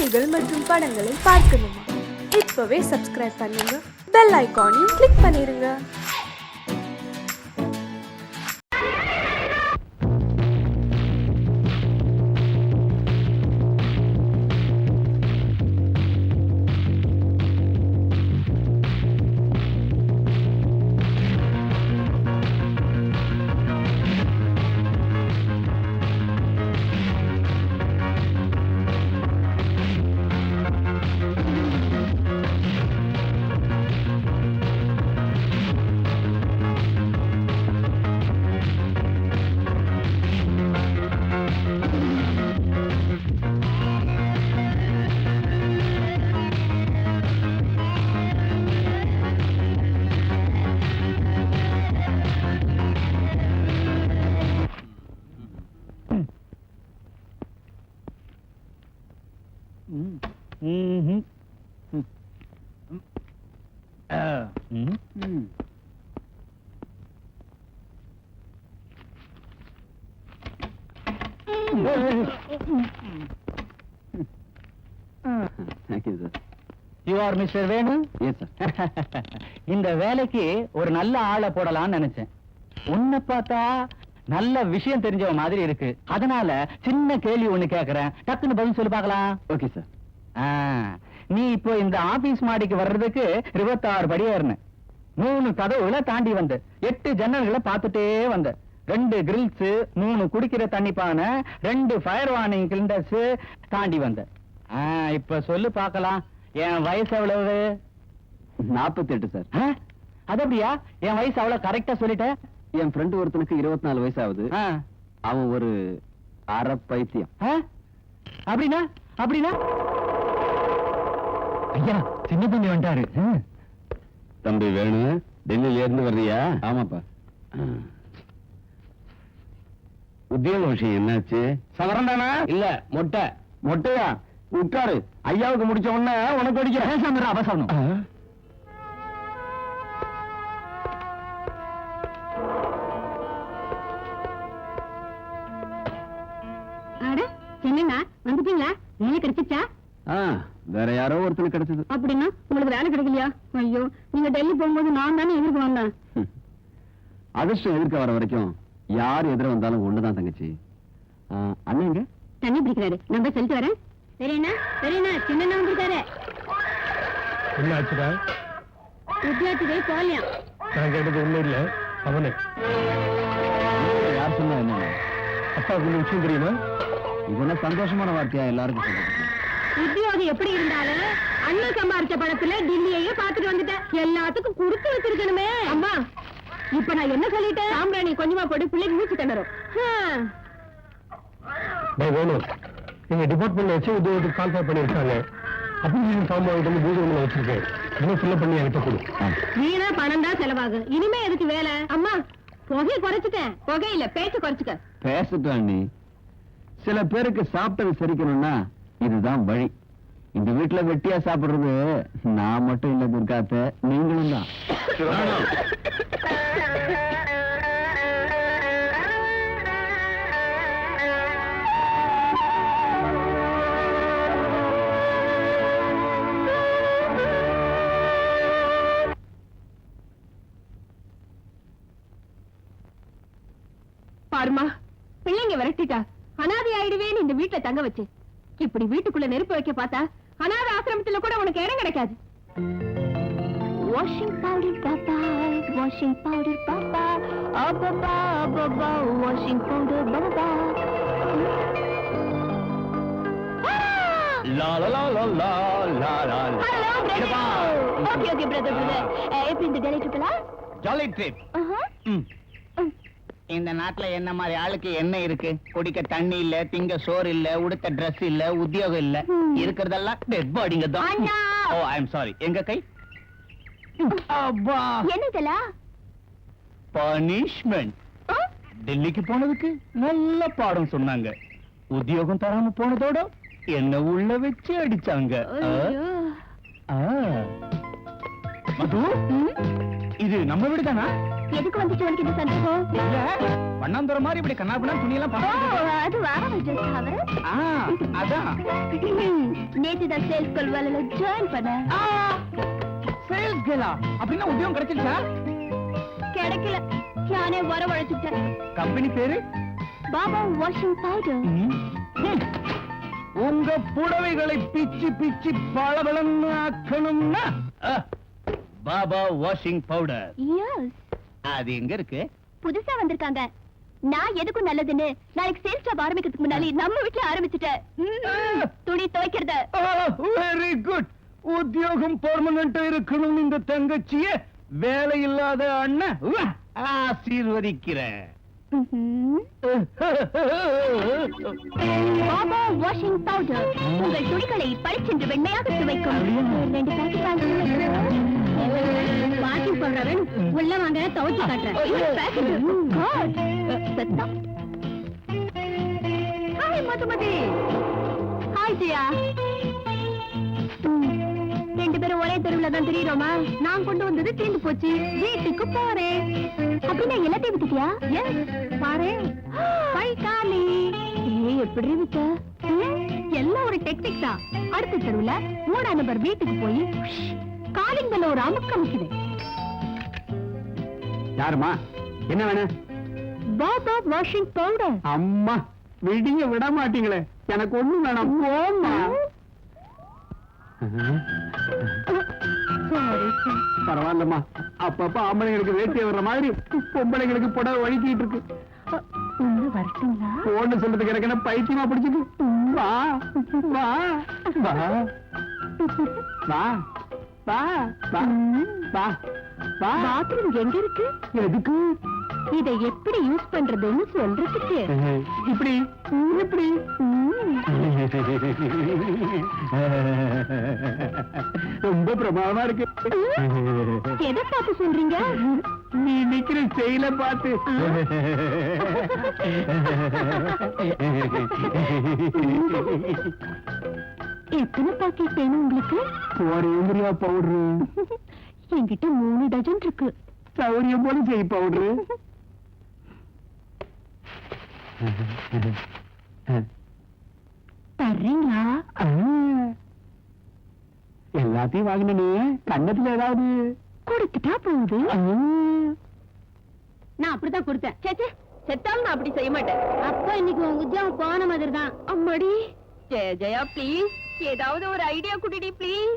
செய்திகள் மற்றும் படங்களை பார்க்கணுமா? இப்பவே சப்ஸ்கிரைப் பண்ணுங்க, பெல் ஐகானையும் கிளிக் பண்ணிருங்க. You are Mr. Venu? Yes, sir. இந்த வேலைக்கு ஒரு நல்ல ஆளை போடலாம்னு நினைச்சேன். உன்னை பார்த்தா நல்ல விஷயம் தெரிஞ்சவ மாதிரி இருக்கு. அதனால சின்ன கேள்வி ஒண்ணு கேக்குறேன், டக்குன்னு பதில் சொல்லி பார்க்கலாம். Okay sir. நீ இப்போ இந்த ஆபீஸ் மாடிக்கு வர்றதுக்கு 26 படி ஏறின, 3 கதவுகளை தாண்டி வந்த, 8 ஜன்னல்களை பார்த்துட்டே வந்த, 2 கிரில்ஸ், 3 குடிக்கிற தண்ணி பானை, 2 ஃபயர் வார்னிங் சிலிண்டர்ஸ் தாண்டி வந்த. இப்ப சொல்லு பார்க்கலாம், என் வயசு எவ்வளவு? 48 சார். அது அப்படியா? என் வயசு அவ்வளவு கரெக்டா சொல்லிட்ட. என் ஃப்ரெண்டு ஒருத்தனுக்கு 24 வயசு ஆகுது. அவன் ஒரு அரை பைத்தியம். அப்படின்னா அப்படின்னா ஐயா, சின்ன தம்பி வந்துட்டாரு. தம்பி வேணு, டெல்லியில இருந்து வர்றியா? ஆமாப்பா. உத்தியோக விஷயம் என்னாச்சு? சவரம் தானா? இல்ல, மொட்டை. மொட்டையா? உட்காரு, ஐயாவுக்கு முடிச்ச உடனே உனக்கு அடிக்கிறேன். அவசரம். என்னன்னா வந்துட்டீங்களா? வேலை கிடைச்சிச்சா? வேற யாரோ ஒருத்தருக்கு கிடைச்சது. அப்படின்னா உங்களுக்கு வேலை கிடைக்கலையா? ஐயோ, நீங்க டெல்லி போகும்போது நான் தானே எதிர்க்க வந்தேன். அதிர்ஷ்டம் எதிர்க்க வர வரைக்கும் யார் எதிர வந்தாலும் ஒண்ணுதான் தங்கச்சி. அண்ணங்க தண்ணி பிடிக்கிறாரு, நான் போய் சொல்லிட்டு வரேன். சரிண்ணா, சரிண்ணா, சின்ன வந்திருக்காரு. என்ன ஆச்சுடா? உத்தியோகத்துக்கே போகலையா? நான் கேட்டது ஒண்ணும் இல்ல, அவனே. யார் சொன்னா என்ன? அப்பாவுக்கு ஒண்ணு விஷயம் தெரியுமா? இதெல்லாம் சந்தோஷமான வார்த்தையா எல்லாருக்கும் சொல்றது? உத்தியோகம் எப்படி இருந்தாலும் அண்ணன் சம்பாரிச்ச பணத்துல டில்லியையே பாத்துட்டு வந்துட்டேன். எல்லாத்துக்கும் குடுத்து வச்சிருக்கணுமே. அம்மா, இப்ப நான் என்ன சொல்லிட்டேன்? சாம்பிராணி கொஞ்சமா போட்டு பிள்ளைக்கு மூச்சு திணறும். வேணும், எங்க டிபார்ட்மெண்ட்ல வச்சு உத்தியோகத்துக்கு கான்ஃபர் பண்ணிருக்காங்க. அப்ளிகேஷன் ஃபார்ம் வாங்கிட்டு வந்து பூஜை ரூம்ல வச்சிருக்கேன். இன்னும் ஃபில்அப் பண்ணி என்கிட்ட கொடு. வீணா பணம் தான் செலவாகும். இனிமே எதுக்கு வேலை? அம்மா, புகையை குறைச்சிட்டேன். புகை இல்ல, பேச்சு குறைச்சுக்க. பேசட்டும் நீ. சில பேருக்கு சாப்பிட்டது சரிக்கணும்னா இதுதான் வழி. இந்த வீட்டுல வெட்டியா சாப்பிடுறது நான் மட்டும் இல்ல துர்காத்த, நீங்களும் தான். பாருமா, பிள்ளைங்க விரட்டிட்டா அனாதை ஆயிடுவேன்னு இந்த வீட்டுல தங்க வச்சு, இப்படி வீட்டுக்குள்ள நெருப்பு வைக்க பார்த்தா அனாதை ஆசிரமத்துல கூட உனக்கு இடம் கிடைக்காது. வாஷிங் பவுடர் பாப்பா, வாஷிங் பவுடர் பாப்பா, அப்பப்பா அப்பப்பா, வாஷிங் பவுடர் பாப்பா. லா லா லா லா லா லா லா. Hello brother. Okay okay brother. எப்படி இந்த டெல்லி ட்ரிப்ல? Jolly trip. இந்த நாட்டுல என்ன மாதிரி ஆளுக்கு என்ன இருக்கு? குடிக்க தண்ணி இல்ல, திங்க சோறு இல்ல, உடுத்த Dress இல்ல, உத்தியோகம் இல்ல, இருக்கிறதெல்லாம் டெட் பாடிங்க தான். ஓ, ஐ அம் சாரி. எங்க கை? அப்பா, என்னதல? பனிஷ்மென்ட். டெல்லிக்கு போனதுக்கு நல்ல பாடம் சொன்னாங்க. உத்தியோகம் தராம போனதோட என்ன உள்ள வச்சு அடிச்சாங்க. மது, இது நம்ம வீடு தானா? எதுக்கு வந்துச்சு உனக்கு இந்த சந்தேகம்? இல்ல வண்ணாந்துற மாதிரி இப்படி கண்ணாபின்னா துணியெல்லாம் ஓ, பார்த்து அது வாரம் just அவர். அதான் நேத்து தான் சேல்ஸ் கொள்வால ஜாயின் பண்ண. சேல்ஸ் கேலா அப்படின்னா உத்தியோகம் கிடைச்சிருச்சா? கிடைக்கல, நானே வரவழைச்சுட்டேன். கம்பெனி பேரு பாபா வாஷிங் பவுடர். உங்க புடவைகளை பிச்சு பிச்சு பளபளன்னு ஆக்கணும்னா பாபா வாஷிங் பவுடர். எஸ், அது எங்க இருக்கு? புதுசா வந்திருக்காங்க. நான் எதுக்கும் நல்லதுன்னு நாளைக்கு சேல்ஸ் ஜாப் ஆரம்பிக்கிறதுக்கு முன்னாடி நம்ம வீட்ல ஆரம்பிச்சுட்டேன். துணி துவைக்கிறத. Very good. உத்தியோகம் பெர்மனன்ட் இருக்கணும் இந்த தங்கச்சிய வேலை இல்லாத அண்ணன் ஆசீர்வதிக்கிறேன். பாபா வாஷிங் பவுடர் உங்கள் துணிகளை பளிச்சென்று வெண்மையாக துவைக்கும். 2 பாக்கெட் வாஷிங் பவுடர் உள்ள வாங்க, துவைச்சு காட்டுறேன். ஹாய் மதுமதி. ஹாய் ஜியா. 2 பேரும் ஒரே தெருவுல தான் தெரியுறோமா? நான் கொண்டு வந்தது தீர்ந்து போச்சு, வீட்டுக்கு போறேன். அப்படின்னா எல்லாத்தையும் விட்டுட்டியா? பாரு, கை காலி. எப்படி விட்ட? எல்லாம் ஒரு டெக்னிக் தான். அடுத்த தெருவுல 3ஆம் நம்பர் வீட்டுக்கு போய் காலிங் பெல்ல ஒரு அமுக்கு அமுக்குது. யாருமா? என்ன வேணும்? Baba washing powder. அம்மா விடிய விட மாட்டீங்களே, எனக்கு ஒண்ணும் வேணாம். போம்மா. பரவாயில்லம்மா, அப்பப்ப ஆம்பளைங்களுக்கு வேட்டிய வர்ற மாதிரி பொம்பளைங்களுக்கு புடவை வலிக்கிட்டு இருக்கு. வரட்டுங்களா? போன்னு சொல்றதுக்கு எனக்கு என்ன பைத்தியமா பிடிச்சிருக்கு? வா வா வா வா வா வா வா வா. பாத்ரூம் எங்க இருக்கு? எதுக்கு? இதை எப்படி யூஸ் பண்றதுன்னு சொல்றதுக்கு. இப்படி இப்படி. ரொம்ப பிரமாதமா இருக்கு. எதை பார்த்து சொல்றீங்க? நீ நிக்கிற செயல பார்த்து. எத்தனை பாக்கெட் வேணும் உங்களுக்கு? ஒரே பவுடரு என்கிட்ட 3 டஜன் இருக்கு. சௌரியம் போல செய் பவுடரு. தர்றீங்களா? எல்லாத்தையும் வாங்கினே கண்ணத்துல ஏதாவது கொடுத்துட்டா போகுது. நான் அப்படிதான் கொடுத்தேன். சேச்சே, செத்தாலும் நான் அப்படி செய்ய மாட்டேன். அப்ப இன்னைக்கு உன் உத்தியோகம் போன மாதிரி தான். அம்மாடி. ஜெயா ப்ளீஸ், ஏதாவது ஒரு ஐடியா குடிடி ப்ளீஸ்.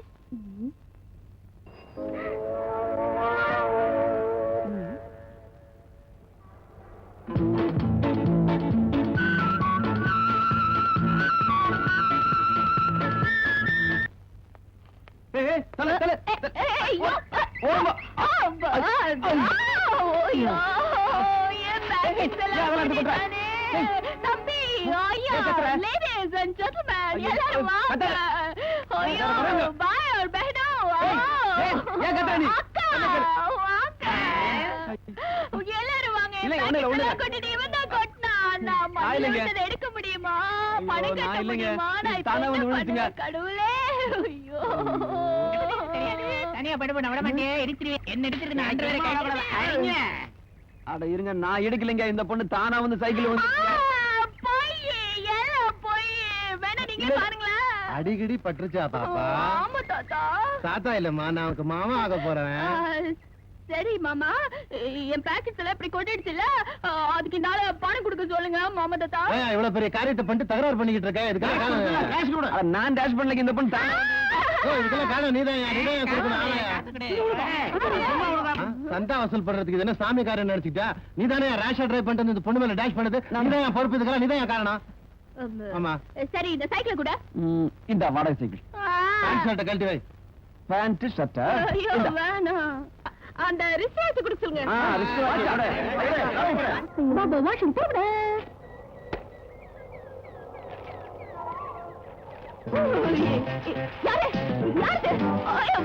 எடுக்க முடியுமா? பணம் கட்ட முடியுமா? கடவுளே, ஐயோ. தனியா படுபட விட மாட்டே, என்ன எடுத்துட்டு அட இருங்க, நான் எடுக்கலைங்க. இந்த பொண்ணு தானா வந்து சைக்கிள் வந்து அடிக்கடி பட்டுருச்சா பாப்பா? ஆமா தாத்தா. தாத்தா இல்லம்மா, நான் உனக்கு மாமா ஆக போறேன். சரி மாமா, என் பாக்கெட்ஸ் எல்லாம் இப்படி கொட்டிடுச்சுல, அதுக்கு நாளை பணம் கொடுக்க சொல்லுங்க மாமா தாத்தா. இவ்வளவு பெரிய காரியத்தை பண்ணிட்டு தகராறு பண்ணிக்கிட்டு இருக்க, இதுக்காக நான் டேஷ் பண்ணல. இந்த பொண்ணு இதுக்கெல்லாம் காரணம் நீதான் சந்தா வசூல் பண்றதுக்கு இது என்ன சாமிக்காரன் நினைச்சிட்டா? நீதானே ரேஷா டிரைவ் பண்ணிட்டு இந்த பொண்ணு மேல டேஷ் பண்ணது? நீதான் பொறுப்பு, இதுக்கெல்லாம் நீதான் காரணம். ஆமா. சரி, இந்த சைக்கிள் கூட இந்த வாடகை சைக்கிள். பேண்ட் ஷர்ட்டை கழட்டி வை. பேண்ட் ஷர்ட்டா? ஐயோ வேணாம், அந்த ரிஸ்வாஸ் கொடுக்க சொல்லுங்க. Baba washing powder. யாரு யாரு? ஐயோ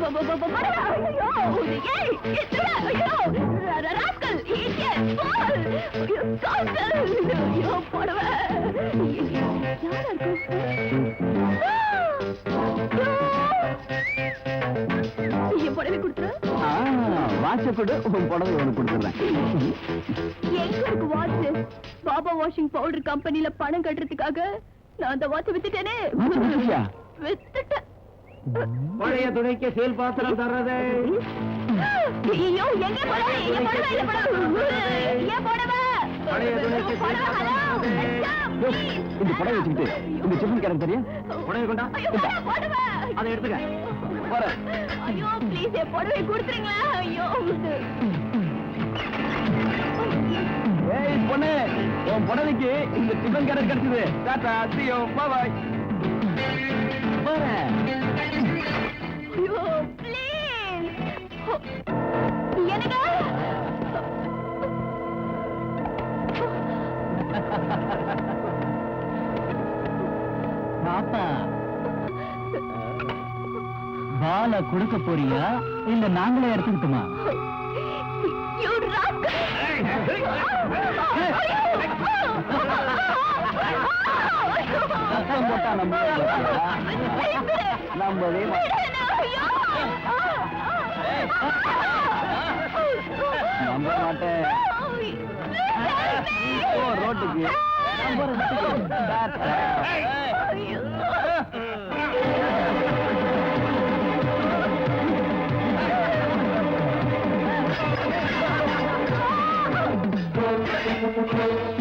பரவா. ஐயோ ஏய் இதுல. ஐயோ ராஸ்கல், இடியட், ஃபால். ஐயோ காசல். ஐயோ பரவா. யாரா இருக்கு? ஐயோ பரவா கொடுத்து. வா வாட்ச கொடு, உன் புடவை உனக்கு கொடுத்துறேன். எங்க இருக்கு வாட்ச்? பாபா வாஷிங் பவுடர் கம்பெனில பணம் கட்டுறதுக்காக நான் அந்த வாட்ச் வித்துட்டேனே. வித்துட்டேன். பழைய துணைக்கு சேல் பாத்திரம் தர்றதே. ஐயோ, எங்க போடவே? எங்க போடவே? எங்க போடவே? ஏன் போடவே? பழைய துணைக்கு சேல் பாத்திரம் தர்றதே. இந்த புடவை வச்சுக்கிட்டு இந்த சிஃபன் கேரட் தெரியும்? புடவை கொண்டா, போடவே. அதை எடுத்துக்க. போறேன். ஐயோ, ப்ளீஸ் என் புடவை கொடுத்துருங்களா? ஐயோ. ஏய் பொண்ணு, உன் புடவைக்கு இந்த சிஃபன் கேரட் கிடைச்சது. Tata, see you, bye bye. போறேன். ஐயோ, ப்ளீஸ். எனக்கு பாப்பா, பால கொடுக்க போறியா இல்ல நாங்களே எடுத்துக்கிட்டுமா? You rascal! சத்தம் போட்டா நம்பவே நம்ப மாட்டேன். போ ரோட்டுக்கு. நம்புற வீட்டுக்கு. டாடா.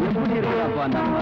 எப்படி இருக்கிறாப்பா நம்ம?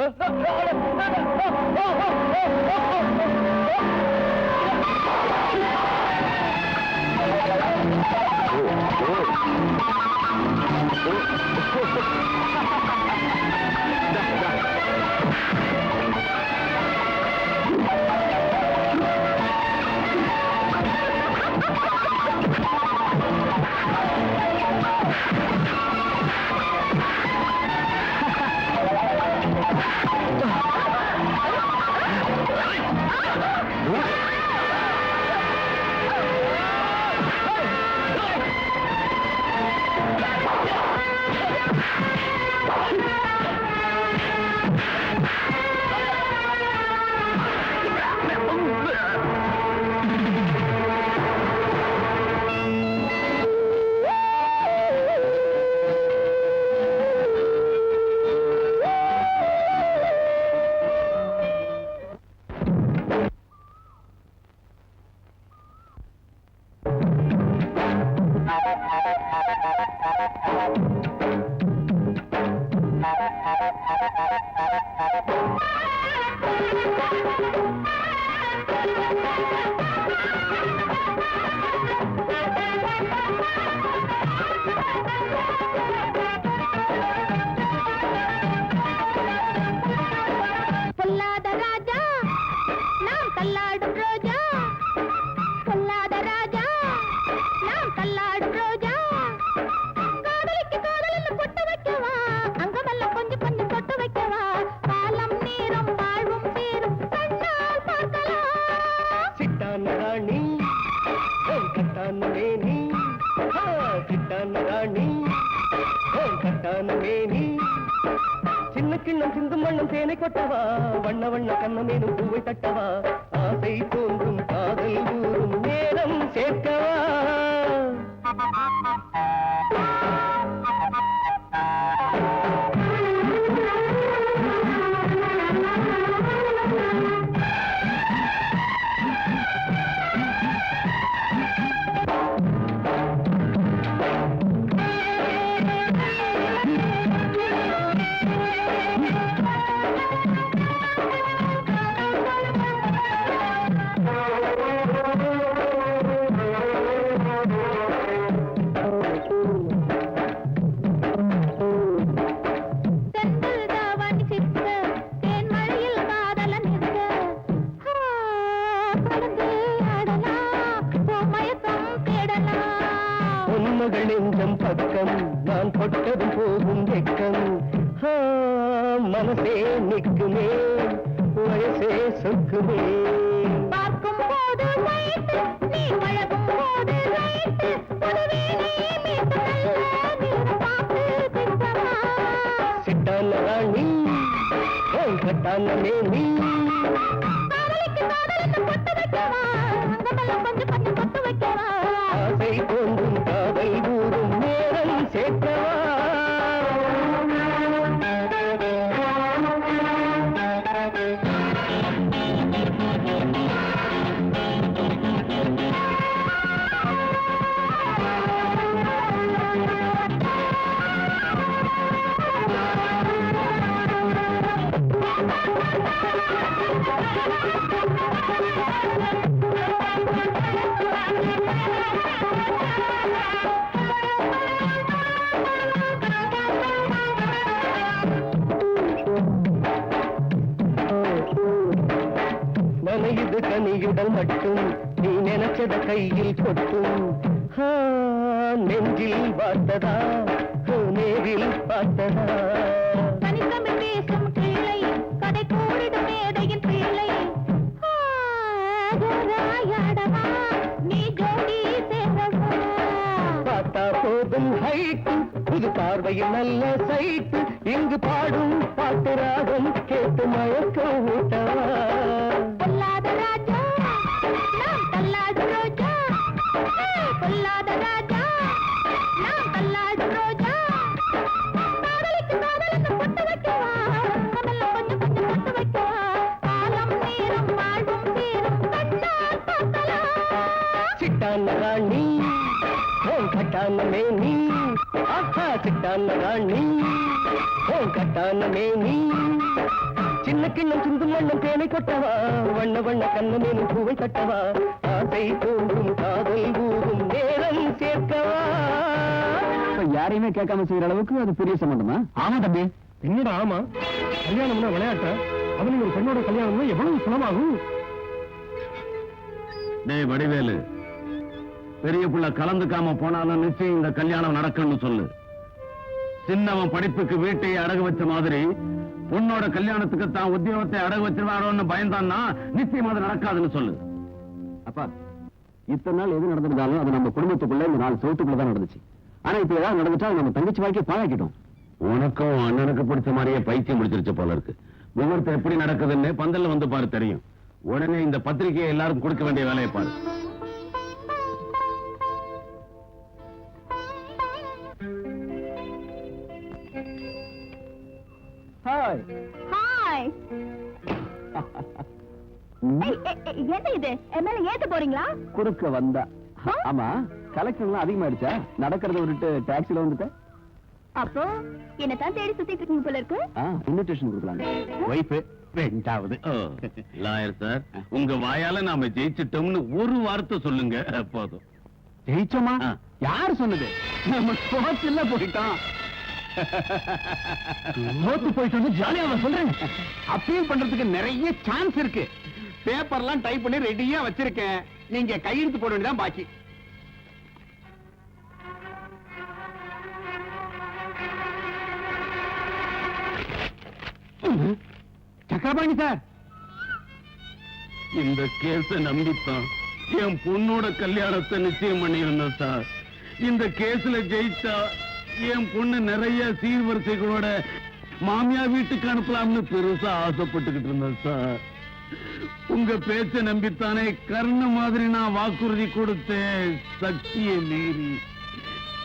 Oh, கட்டான மேனி சின்ன கிண்ணம் சிந்தும் வண்ணம் தேனை கொட்டவா வண்ண வண்ண கண்ணமேனும் பூவை தட்டவா ஆசை தோன்றும் காதல் ஊறும் நேரம் சேர்க்கவா நெஞ்சம் பக்கம் நான் தொட்டதும் போகும் வெக்கம் மனசே நிற்குமே வயசே சொக்குமே பார்க்கும் போது நீ பழகும் போது சிட்டான ராணி கட்டான மேனி ஆசை தோன்றும் காதல் ஊறும் நேரம் சேர்க்கவா நனையுது கனியுடல் மட்டும் நீ நினைச்சத கையில் கொட்டும் நெஞ்சில் பார்த்ததா நேரில் பார்த்ததா தனித்தமிழ் பேசும் கிளை கதை கூறிடும் மேதையின் பிள்ளை நீ ஜோடி சேரவா பார்த்தா போதும் ஹைட்டு புது பார்வையில் நல்ல சைட்டு இங்கு பாடும் பாட்டு ராகம் கேட்டு மயக்கம் ஊட்டவா பொல்லாத ராஜா நாம் தள்ளாடு ரோஜா பொல்லாத ராஜா நாம் தள்ளாடு ரோஜா காதலுக்கு காதலுக்கு பொட்டு வைக்கவா கடல்ல கொஞ்சம் கொஞ்சம் பொட்டு வைக்கவா காலம் நேரம் வாழ்வும் தீரும் கண்ணால் பார்க்கலாம் சிட்டான ராணி கட்டான மேனி ஆஹா சிட்டான ராணி கட்டான மேனி சின்ன கிண்ணம் சிந்தும் வண்ணம் தேனை கொட்டவா வண்ண வண்ண கண்ணமேனும் பூவை தட்டவா ஆசை தோன்றும் காதல் ஊறும் நேரம் சேர்க்கவா யாரையுமே கேட்காம செய்யற அளவுக்கு அது பெரிய சம்பந்தமா? ஆமா தம்பி, என்னடா ஆமா? கல்யாணம்னா விளையாட்ட, அவனுக்கு ஒரு பெண்ணோட கல்யாணம்னா எவ்வளவு சுலமாகும்? டேய் வடிவேலு, பெரிய புள்ள கலந்துக்காம போனாலும் நிச்சயம் இந்த கல்யாணம் நடக்கும்னு சொல்லு. சின்னவன் படிப்புக்கு வீட்டையே அடகு வச்ச மாதிரி பொண்ணோட கல்யாணத்துக்கு தான் உத்தியோகத்தை அடகு வச்சிருவாரோன்னு பயந்தான்னா நிச்சயம் அது நடக்காதுன்னு சொல்லு. அப்பா, இத்தனை நாள் எது நடந்திருந்தாலும் அது நம்ம குடும்பத்துக்குள்ள இந்த 4 செவத்துக்குள்ளதான் நடந்துச்சு. ஆனா இப்ப ஏதாவது நடந்துட்டா நம்ம தங்கச்சி வாழ்க்கை பாழாக்கிட்டோம். உனக்கும் அண்ணனுக்கு பிடிச்ச மாதிரியே பைத்தியம் பிடிச்சிருச்சு போல இருக்கு. முகூர்த்தம் எப்படி நடக்குதுன்னு பந்தல்ல வந்து பாரு, தெரியும். உடனே இந்த பத்திரிகையை எல்லாரும் கொடுக்க வேண்டிய வேலையை பாரு. ஹாய் ஹாய் என்ன இது என் மேல ஏத்த போறீங்களா? குறுக்க வந்தா. ஆமா, கலெக்ஷன் அதிகமாயிடுச்சா? நடக்கிறத விட்டு டாக்ஸில வந்துட்டேன். அப்போ என்னதான் தேடி சுத்திட்டு இருக்கீங்க போல இருக்கு. இன்விடேஷன் கொடுக்கலாம். வைஃப் ரெண்டாவது. லாயர் சார், உங்க வாயால நாம ஜெயிச்சிட்டோம்னு ஒரு வார்த்தை சொல்லுங்க போதும். ஜெயிச்சோமா? யார் சொன்னது? நம்ம தோத்துல போயிட்டோம். தோத்து போயிட்டு ஜாலியா சொல்றேன். அப்பீல் பண்றதுக்கு நிறைய சான்ஸ் இருக்கு. பேப்பர்லாம் டைப் பண்ணி ரெடியா வச்சிருக்கேன். நீங்க கையெழுத்து போட வேண்டியதான் பாக்கி. சக்கரபாணி சார், இந்த கேஸ நம்பித்தான் என் பொண்ணோட கல்யாணத்தை நிச்சயம் பண்ணியிருந்தேன் சார். இந்த கேஸ்ல ஜெயிச்சா என் பொண்ணு நிறைய சீர்வரிசைகளோட மாமியா வீட்டுக்கு அனுப்பலாம்னு பெருசா ஆசைப்பட்டுக்கிட்டு இருந்தேன் சார். உங்க பேச்ச நம்பித்தானே கர்ண மாதிரி நான் வாக்குறுதி கொடுத்தேன். சக்தியை மீறி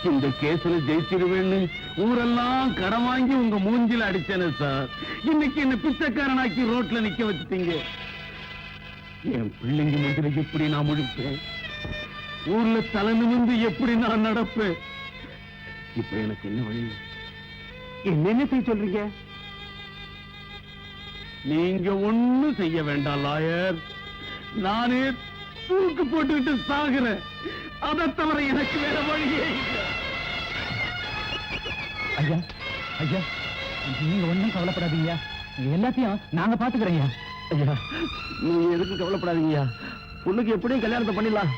இந்த கேஸ்ல ஜெயிச்சிருவேன்னு ஊரெல்லாம் கடன் வாங்கி உங்க மூஞ்சில அடிச்சேனே சார். இன்னைக்கு என்ன பிச்சைக்காரனாக்கி ரோட்ல நிக்க வச்சுட்டீங்க. என் பிள்ளைங்க மூஞ்சில எப்படி நான் முடிப்பேன்? ஊர்ல தலை நிமிர்ந்து எப்படி நான் நடப்பேன்? இப்ப எனக்கு என்ன வழி? என்ன செய்ய சொல்றீங்க? நீங்க ஒண்ணும் செய்ய வேண்டாம் லாயர். நானே தூக்கு போட்டுக்கிட்டு சாகுறேன். அதை தவிர எனக்கு வேற வழியே இல்லை. ஐயா ஐயா, நீங்க ஒண்ணும் கவலைப்படாதீங்க, எல்லாத்தையும் நாங்க பாத்துக்கிறோம் ஐயா. ஐயா நீங்க எதுக்கும் கவலைப்படாதீங்க. பொண்ணுக்கு எப்படியும் கல்யாணத்தை பண்ணிடலாம்.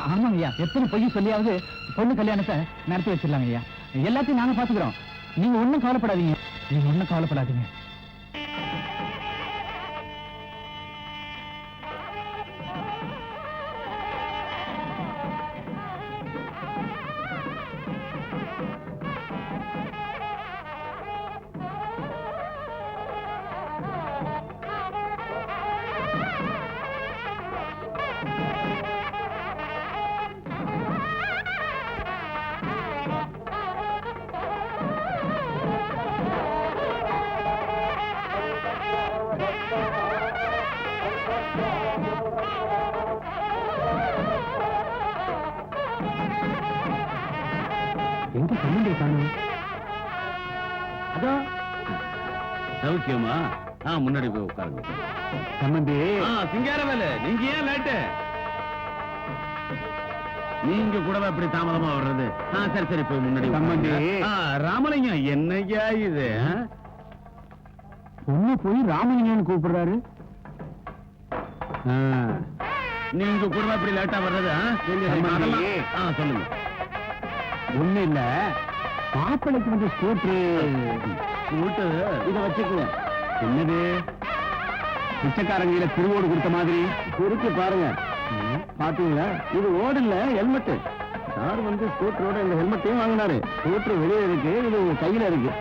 ஆமாங்க ஐயா, எத்தனை பொய் சொல்லியாவது பொண்ணு கல்யாணத்தை நடத்தி வச்சிடலாங்க ஐயா. எல்லாத்தையும் நாங்க பாத்துக்கிறோம், நீங்க ஒண்ணும் கவலைப்படாதீங்க, நீங்க ஒண்ணும் கவலைப்படாதீங்க. எங்க சம்பந்தியை காணோம்? அதோ சௌக்கியமா? முன்னாடி போய் உட்காருங்க. சம்பந்தி சிங்காரவேலு, நீங்க ஏன் லேட்டு? நீங்க கூடவா இப்படி தாமதமா வர்றது? சரி சரி, போய் முன்னாடி சம்பந்தி. ராமலிங்கம், என்னையா இது? பொண்ணு போய் ராமலிங்கன்னு கூப்பிடுறாரு. நீங்க கூடவா இப்படி லேட்டா வர்றது? சம்பந்தி. சொல்லுங்க. ஒண்ணு இல்ல, மாப்பிளைக்கு வந்து ஸ்கூட்டரு இத வச்சுக்குங்க. என்னது பிச்சைக்காரங்க திருவோடு கொடுத்த மாதிரி இருக்கு பாருங்க. பாத்தீங்களா? இது ஓடு இல்ல, ஹெல்மெட். சார் வந்து ஸ்கூட்டரோட இந்த ஹெல்மெட்டையும் வாங்கினாரு. ஸ்கூட்டர் வெளியே இருக்கு, இது உங்க கையில இருக்கு.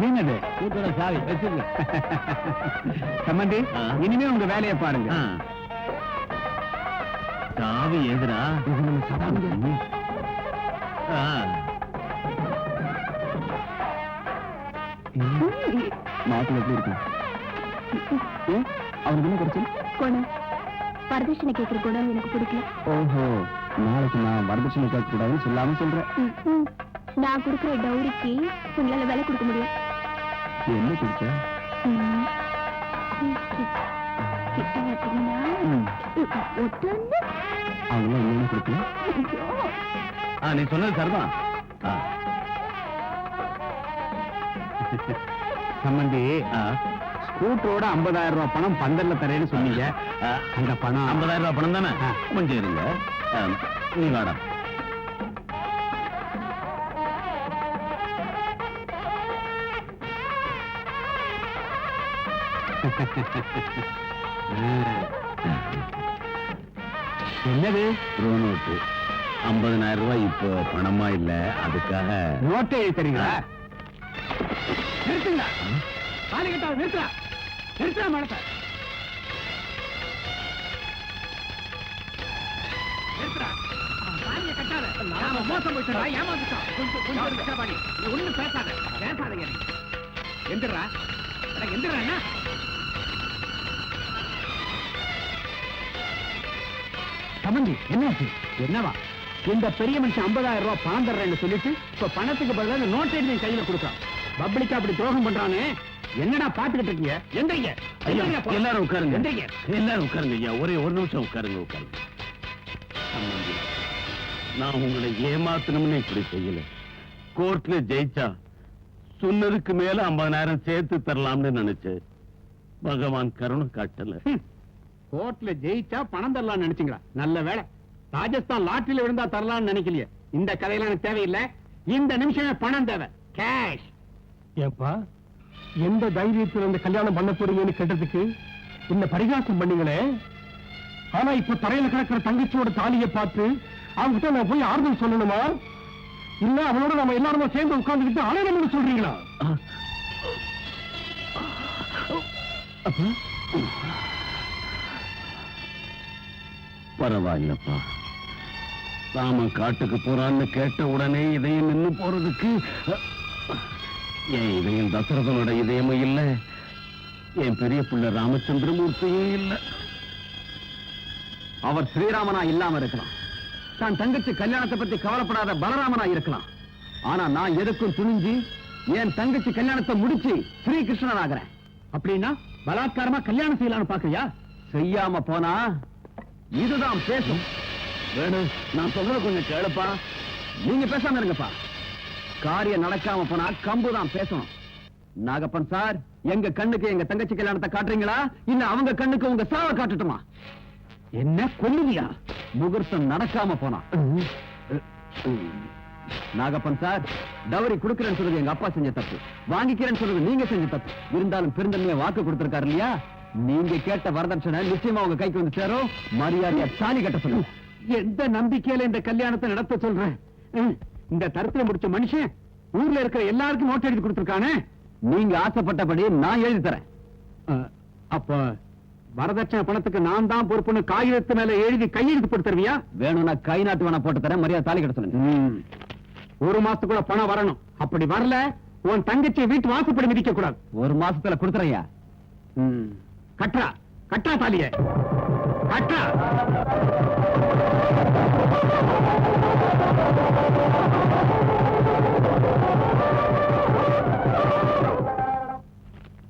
என்னது ஸ்கூட்டரோட சாவி வச்சுக்கங்க. சம்பந்தி, இனிமே உங்க வேலையை பாருங்க. சாவி எதுரா? மாப்பிள்ள எப்படி இருக்கும்? அவனுக்கு என்ன கிடைச்சு? குணம் வரதட்சணை கேட்கிற குணம் எனக்கு பிடிக்கல. ஓஹோ, நாளைக்கு நான் வரதட்சணை கேட்க கூடாதுன்னு சொல்லாம சொல்றேன். நான் கொடுக்கிற டௌரிக்கு உங்களால விலை கொடுக்க முடியும். என்ன கொடுத்த? கிட்ட பார்த்தீங்கன்னா அவங்களாம் என்ன கொடுக்கல? நீ சொன்னது சரிதான். சம்பந்தி, ஸ்கூட்டரோட 50,000 ரூபாய் பணம் பந்தல்ல தரேன்னு சொன்னீங்க. அந்த பணம் 50,000 ரூபாய் பணம் தானே? கொஞ்சம் இருங்க. நீ வாடா. என்னது? ரூ நோட்டு 50,000 ரூபாய் இப்போ பணமா இல்ல, அதுக்காக நோட்டை எழுத்துறீங்களா? நிறுத்துங்களா, தாலி கட்டாத நிறுத்தா, நிறுத்தா மனத்தை நிறுத்துறா. தாலியை கட்டாத, நாம மோசம் போயிட்டா, ஏமாந்துட்டோம். கொஞ்சம் விசாபாடி, நீ ஒண்ணும் பேசாத, பேசாதீங்க. எந்திரா எந்திரா. சம்பந்தி, என்னாச்சு? என்னவா? இந்த பெரிய மனுஷன் 50,000 ரூபாய் பணம் தர்றேன்னு சொல்லிட்டு இப்ப பணத்துக்கு பதிலாக இந்த நோட்டை எழுதி கையில கொடுக்குறான். பப்ளிக்கா அப்படி துரோகம் பண்றானே, என்னடா பாத்துக்கிட்டு இருக்கீங்க? எந்திரிங்க. எல்லாரும் உட்காருங்க. எந்திரிங்க. எல்லாரும் உட்காருங்க ஐயா. ஒரே ஒரு நிமிஷம் உட்காருங்க. சம்பந்தி, நான் உங்களை ஏமாத்தணும்னு இப்படி செய்யல. கோர்ட்ல ஜெயிச்சா சொன்னதுக்கு மேல 50,000 சேர்த்து தரலாம்னு நினைச்சேன். பகவான் கருணை காட்டல. கோர்ட்ல ஜெயிச்சா பணம் தரலாம்னு நினைச்சீங்களா? நல்ல வேலை, ராஜஸ்தான் லாட்டரியில விழுந்தா தரலாம்னு நினைக்கலையே. இந்த கதையெல்லாம் எனக்கு தேவையில்லை. இந்த நிமிஷமே பணம் தேவை, கேஷ். ஏப்பா, எந்த தைரியத்தில் இந்த கல்யாணம் பண்ண போறீங்கன்னு கேட்டதுக்கு இந்த பரிகாசம் பண்ணீங்களே. ஆனா இப்ப தரையில கிடக்கிற தங்கச்சியோட தாலியை பார்த்து அவங்கிட்ட நான் போய் ஆறுதல் சொல்லணுமா இல்ல அவனோட நம்ம எல்லாருமே சேர்ந்து உட்கார்ந்துக்கிட்டு அழகன்னு சொல்றீங்களா? பரவாயில்லப்பா. ராமன் காட்டுக்கு போறான்னு கேட்ட உடனே இதயம் நின்னு போறதுக்கு என் இதயம் தசரதனோட இதயமும் இல்ல, என் பெரிய பிள்ளை ராமச்சந்திரமூர்த்தியும் இல்ல. அவர் ஸ்ரீராமனா இல்லாம இருக்கலாம், தான் தங்கச்சி கல்யாணத்தை பத்தி கவலைப்படாத பலராமனா இருக்கலாம். ஆனா நான் எதுக்கும் துணிஞ்சு என் தங்கச்சி கல்யாணத்தை முடிச்சு ஸ்ரீகிருஷ்ணன் ஆகிறேன். அப்படின்னா பலாத்காரமா கல்யாணம் செய்யலாம்னு பாக்குறியா? செய்யாம போனா இதுதான் பேசும். வேணும், நான் சொல்றது கொஞ்சம் கேளுப்பா. நீங்க பேசாம இருங்கப்பா. காரியம் நடக்காம போனா கம்புதான் பேசணும். நாகப்பன் சார், எங்க கண்ணுக்கு எங்க தங்கச்சி கல்யாணத்தை காட்டுறீங்களா இல்ல அவங்க கண்ணுக்கு உங்க சாவை காட்டுட்டுமா? என்ன கொல்லுவியா? முகூர்த்தம் நடக்காம போனா. நாகப்பன் சார், டவரி கொடுக்கிறேன்னு சொல்றது எங்க அப்பா செஞ்ச தப்பு, வாங்கிக்கிறேன்னு சொல்றது நீங்க செஞ்ச தப்பு. இருந்தாலும் பெருந்தன்மையை வாக்கு கொடுத்திருக்காரு இல்லையா? நீங்க கேட்ட வரதட்சணை நிச்சயமா உங்க கைக்கு வந்து சேரும். மரியாதையா தாலி கட்ட சொல்லுங்க. எந்த நம்பிக்கையில இந்த கல்யாணத்தை நடத்த சொல்றேன்? இந்த தரத்துல முடிச்ச மனுஷன் ஊர்ல இருக்கிற எல்லாருக்கும் நோட் எழுதி கொடுத்திருக்கானே. நீங்க ஆசைப்பட்டபடி நான் எழுதி தரேன். அப்ப வரதட்சணை பணத்துக்கு நான் தான் பொறுப்புன்னு காகிதத்து மேல எழுதி கையெழுத்து போட்டு தருவியா? வேணும்னா கை நாட்டு வேணா போட்டு தரேன். மரியாதை தாலி கட்ட சொல்லுங்க. ஒரு மாசத்துக்குள்ள பணம் வரணும். அப்படி வரல உன் தங்கச்சி வீட்டு வாசப்படி மிதிக்க கூடாது. ஒரு மாசத்துல கொடுத்துறையா? கட்டா கட்டா தாலிய கட்டா.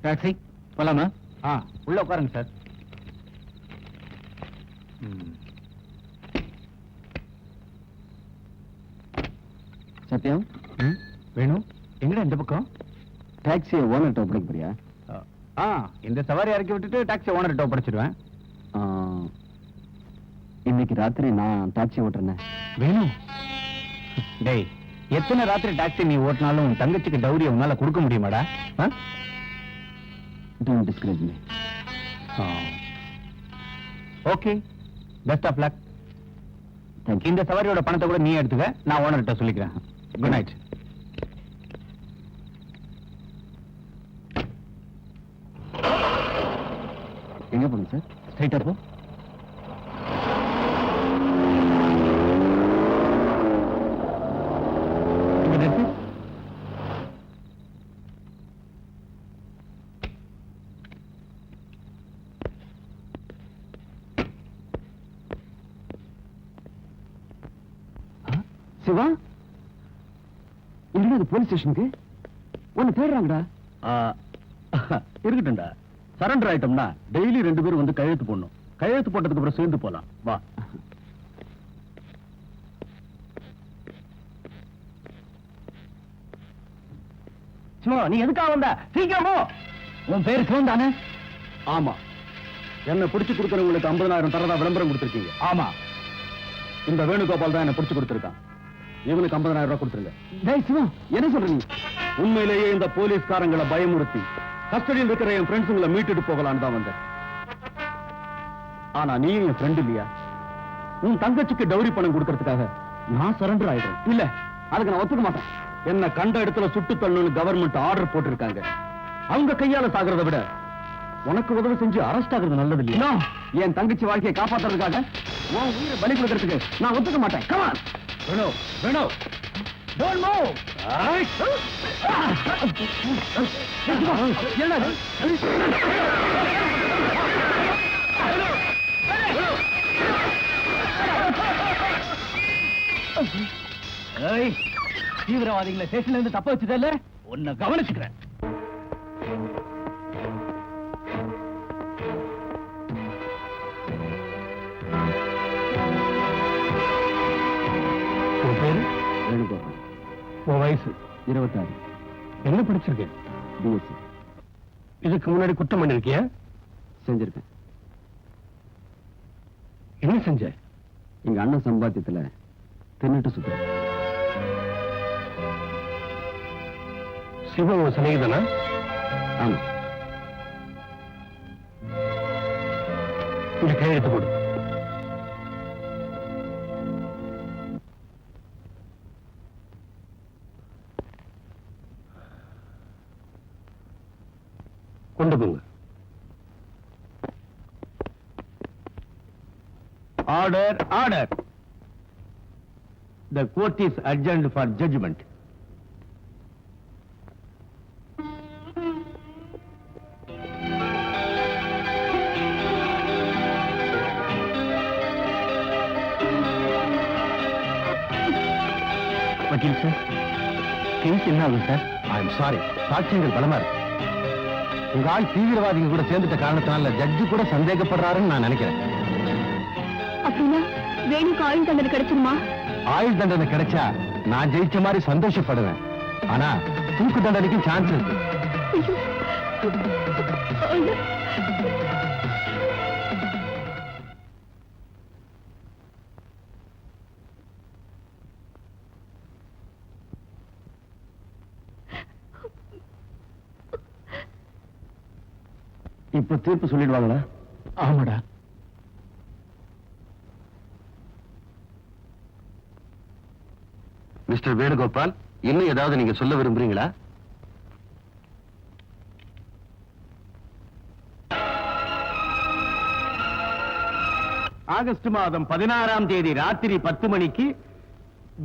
டாக்ஸி போலாமா? உள்ள உட்காருங்க சார். சத்யம், வேணும் எங்கடா இந்த பக்கம்? டாக்ஸியை ஓனர்கிட்ட ஒப்படைக்க போறியா? இந்த சவாரி இறக்கி விட்டுட்டு டாக்ஸி ஓனர்கிட்ட ஒப்படைச்சிடுவேன். இன்னைக்கு ராத்திரி நான் டாக்ஸி ஓட்டுறேன். வேணும் டேய், எத்தனை ராத்திரி டாக்ஸி நீ ஓட்டினாலும் உன் தங்கச்சிக்கு டௌரி உன்னால கொடுக்க முடியுமாடா? Don't discourage me. Okay, best of luck. Thank you. இந்த சவாரியோட பணத்தை கூட நீ எடுத்துக்க, நான் ஓனர்கிட்ட சொல்லிக்கிறேன். Good night. எங்க போங்க சார்? ஸ்ட்ரைட்டா போ. சிவா, என்னடா போலீஸ் ஸ்டேஷனுக்கு ஒன்னு தேடுறாங்கடா. இருக்கட்டும்டா, சரண்டர் ஆயிட்டோம்னா டெய்லி 2 பேரும் வந்து கையெழுத்து போடணும். கையெழுத்து போட்டதுக்கு அப்புறம் சேர்ந்து போலாம். வா. சிவா, நீ எதுக்காக வந்த? சீக்கிரமோ. உன் பேரு சிவன் தானே? ஆமா, என்ன பிடிச்சு கொடுக்கறவங்களுக்கு 50,000 தரதா விளம்பரம் கொடுத்திருக்கீங்க. ஆமா. இந்த வேணுகோபால் தான் என்ன பிடிச்சு கொடுத்திருக்கான். இவனுக்கு 50,000 ரூபாய் கொடுத்துருங்க. டேய் சிவா, என்ன சொல்ற நீ? உண்மையிலேயே இந்த போலீஸ்காரங்களை பயமுறுத்தி கஸ்டடியில் இருக்கிற என் ஃப்ரெண்ட்ஸுங்களை மீட்டுட்டு போகலான்னு தான் வந்தேன். ஆனா நீ என் ஃப்ரெண்ட் இல்லையா? உன் தங்கச்சிக்கு டௌரி பணம் கொடுக்கறதுக்காக நான் சரண்டர் ஆயிடுறேன். இல்ல, அதுக்கு நான் ஒத்துக்க மாட்டேன். என்ன கண்ட இடத்துல சுட்டு தள்ளணும்னு கவர்மெண்ட் ஆர்டர் போட்டிருக்காங்க. அவங்க கையால சாகிறத விட உனக்கு உதவி செஞ்சு அரெஸ்ட் ஆகுறது நல்லது இல்லையா? என் தங்கச்சி வாழ்க்கையை காப்பாத்துறதுக்காக உன் உயிரை பலி கொடுக்கறதுக்கு நான் ஒத்துக்க மாட்டேன். Come on. வேணும் வேணும். Don't move. என்னது? ஏய், தீவிரவாதிகளை ஸ்டேஷன்ல இருந்து தப்ப வச்சதல்ல, உன்னை கவனிச்சுக்கிறேன். உன் பேரு? வேணுகோபால். உன் வயசு? 26. என்ன படிச்சிருக்கேன்? பிஎஸ்சி. இதுக்கு முன்னாடி குற்றம் பண்ணிருக்கியா? செஞ்சிருக்கேன். என்ன செஞ்ச? எங்க அண்ணன் சம்பாத்தியத்துல தின்னுட்டு சுத்துறேன். சிவ ஒரு சிநேகிதனா? ஆமா. இந்த கையெழுத்து கொடு. கொண்டு போங்க. Order, order. The court is adjourned for judgment. வக்கீல் சார், கேஸ் என்ன ஆகும் சார்? ஐ எம் சாரி, சாட்சியங்கள் பலமா இருக்கு. உங்க ஆள் தீவிரவாதிகள் கூட சேர்ந்துட்ட காரணத்தினால ஜட்ஜு கூட சந்தேகப்படுறாருன்னு நான் நினைக்கிறேன். அப்படின்னா வேணுக்கு ஆயுள் தண்டனை கிடைச்சிருமா? ஆயுள் தண்டனை கிடைச்சா நான் ஜெயிச்ச மாதிரி சந்தோஷப்படுவேன். ஆனா தூக்கு தண்டனைக்கும் சான்ஸ் இருக்கு. இப்ப தீர்ப்பு சொல்லிடுவாங்களா? ஆமாடா. மிஸ்டர் வேணுகோபால், இன்னும் ஏதாவது நீங்க சொல்ல விரும்புறீங்களா? ஆகஸ்ட் மாதம் 16ஆம் தேதி ராத்திரி 10 மணிக்கு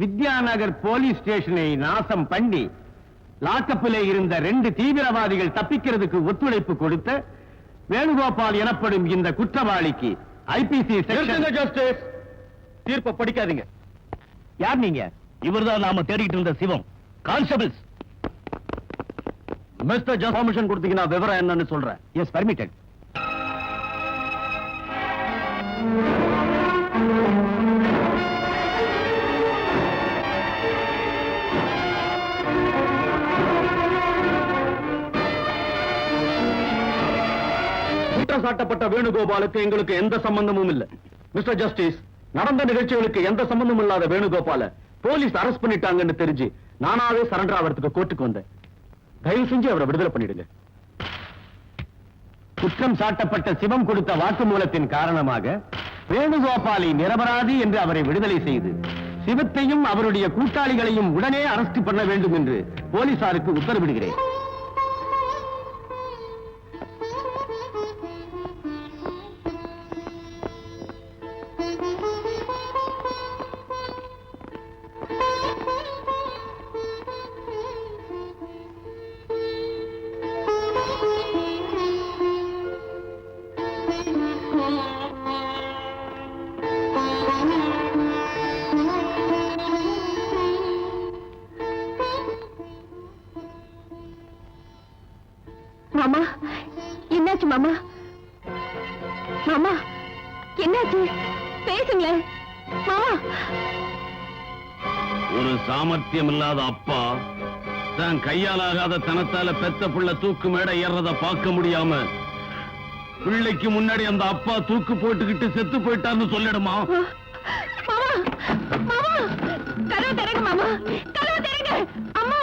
வித்யாநகர் போலீஸ் ஸ்டேஷனை நாசம் பண்ணி லாக்கப்பிலே இருந்த 2 தீவிரவாதிகள் தப்பிக்கிறதுக்கு ஒத்துழைப்பு கொடுத்த வேணுகோபால் எனப்படும் இந்த குற்றவாளிக்கு ஐபிசி ஜஸ்டிஸ் தீர்ப்பை படிக்காதீங்க. யார் நீங்க? இவர்தான் நாம தேடிட்டு இருந்த Sivam. Constables, mister just permission கொடுத்தீங்கன்னா விவரம் என்னன்னு சொல்றேன். Yes, permitted. சாட்டப்பட்ட வேணுகோபாலுக்கு எங்களுக்கு எந்த சம்பந்தமும் இல்லை. மிஸ்டர் ஜஸ்டிஸ், நடந்த நிகழ்ச்சிகளுக்கு எந்த சம்பந்தமும் இல்லாத வேணுகோபால போலீஸ் அரெஸ்ட் பண்ணிட்டாங்கன்னு தெரிஞ்சு நானாவே சரண்டர் ஆகிறதுக்கு கோர்ட்டுக்கு வந்தேன். தயவு செஞ்சு அவரை விடுதலை பண்ணிடுங்க. குற்றம் சாட்டப்பட்ட சிவம் கொடுத்த வாக்குமூலத்தின் காரணமாக வேணுகோபாலை நிரபராதி என்று அவரை விடுதலை செய்து சிவத்தையும் அவருடைய கூட்டாளிகளையும் உடனே அரெஸ்ட் பண்ண வேண்டும் என்று போலீசாருக்கு உத்தரவிடுகிறேன். மாமா, என்னாச்சு மாமா? மாமா, என்னாச்சு? பேசுங்களேன் மாமா. ஒரு சாமர்த்தியம் இல்லாத அப்பா தான் கையாலாகாத தனத்தால பெத்த புள்ள தூக்கு மேடை ஏறத பார்க்க முடியாம பிள்ளைக்கு முன்னாடி அந்த அப்பா தூக்கு போட்டுக்கிட்டு செத்து போயிட்டான்னு சொல்லிடுமா? மாமா, மாமா, கதவு திறங்க மாமா, கதவு திறங்க. அம்மா,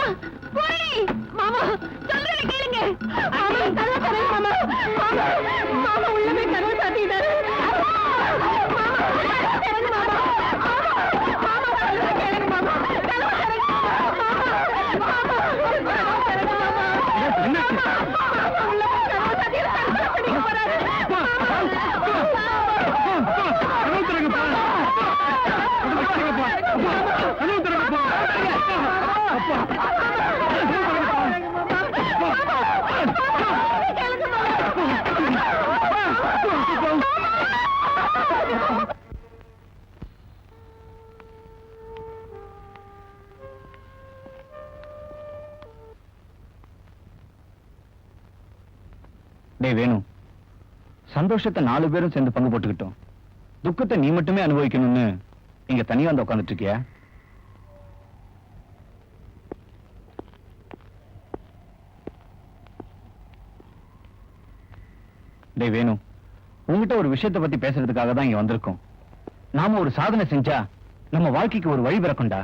போய் மாமா, சொல்றத கேளுங்க. மாமா, கதவு திறங்க மாமா. மாமா, மாமா உள்ள போய் கதவு சாத்திட்டாரு. மாமா, கதவு திறங்க மாமா. மாமா, சொல்றத கேளுங்க மாமா. கதவு திறங்க மாமா. மாமா, கதவு திறங்க மாமா. மாமா, உள்ள போய் கதவு சாத்திட்டாரு. பண்ணிக்க போறாரு. டேய் வேணு, சந்தோஷத்தை 4 பேரும் சேர்ந்து பங்கு போட்டுக்கிட்டோம். துக்கத்தை நீ மட்டுமே அனுபவிக்கணும்னு இங்க தனியா வந்து உட்காந்துட்டு இருக்கியா? டேய் வேணு, உங்ககிட்ட ஒரு விஷயத்தை பத்தி பேசுறதுக்காக தான் இங்க வந்திருக்கோம். நாம ஒரு சாதனை செஞ்சா நம்ம வாழ்க்கைக்கு ஒரு வழி பிறக்கும்டா.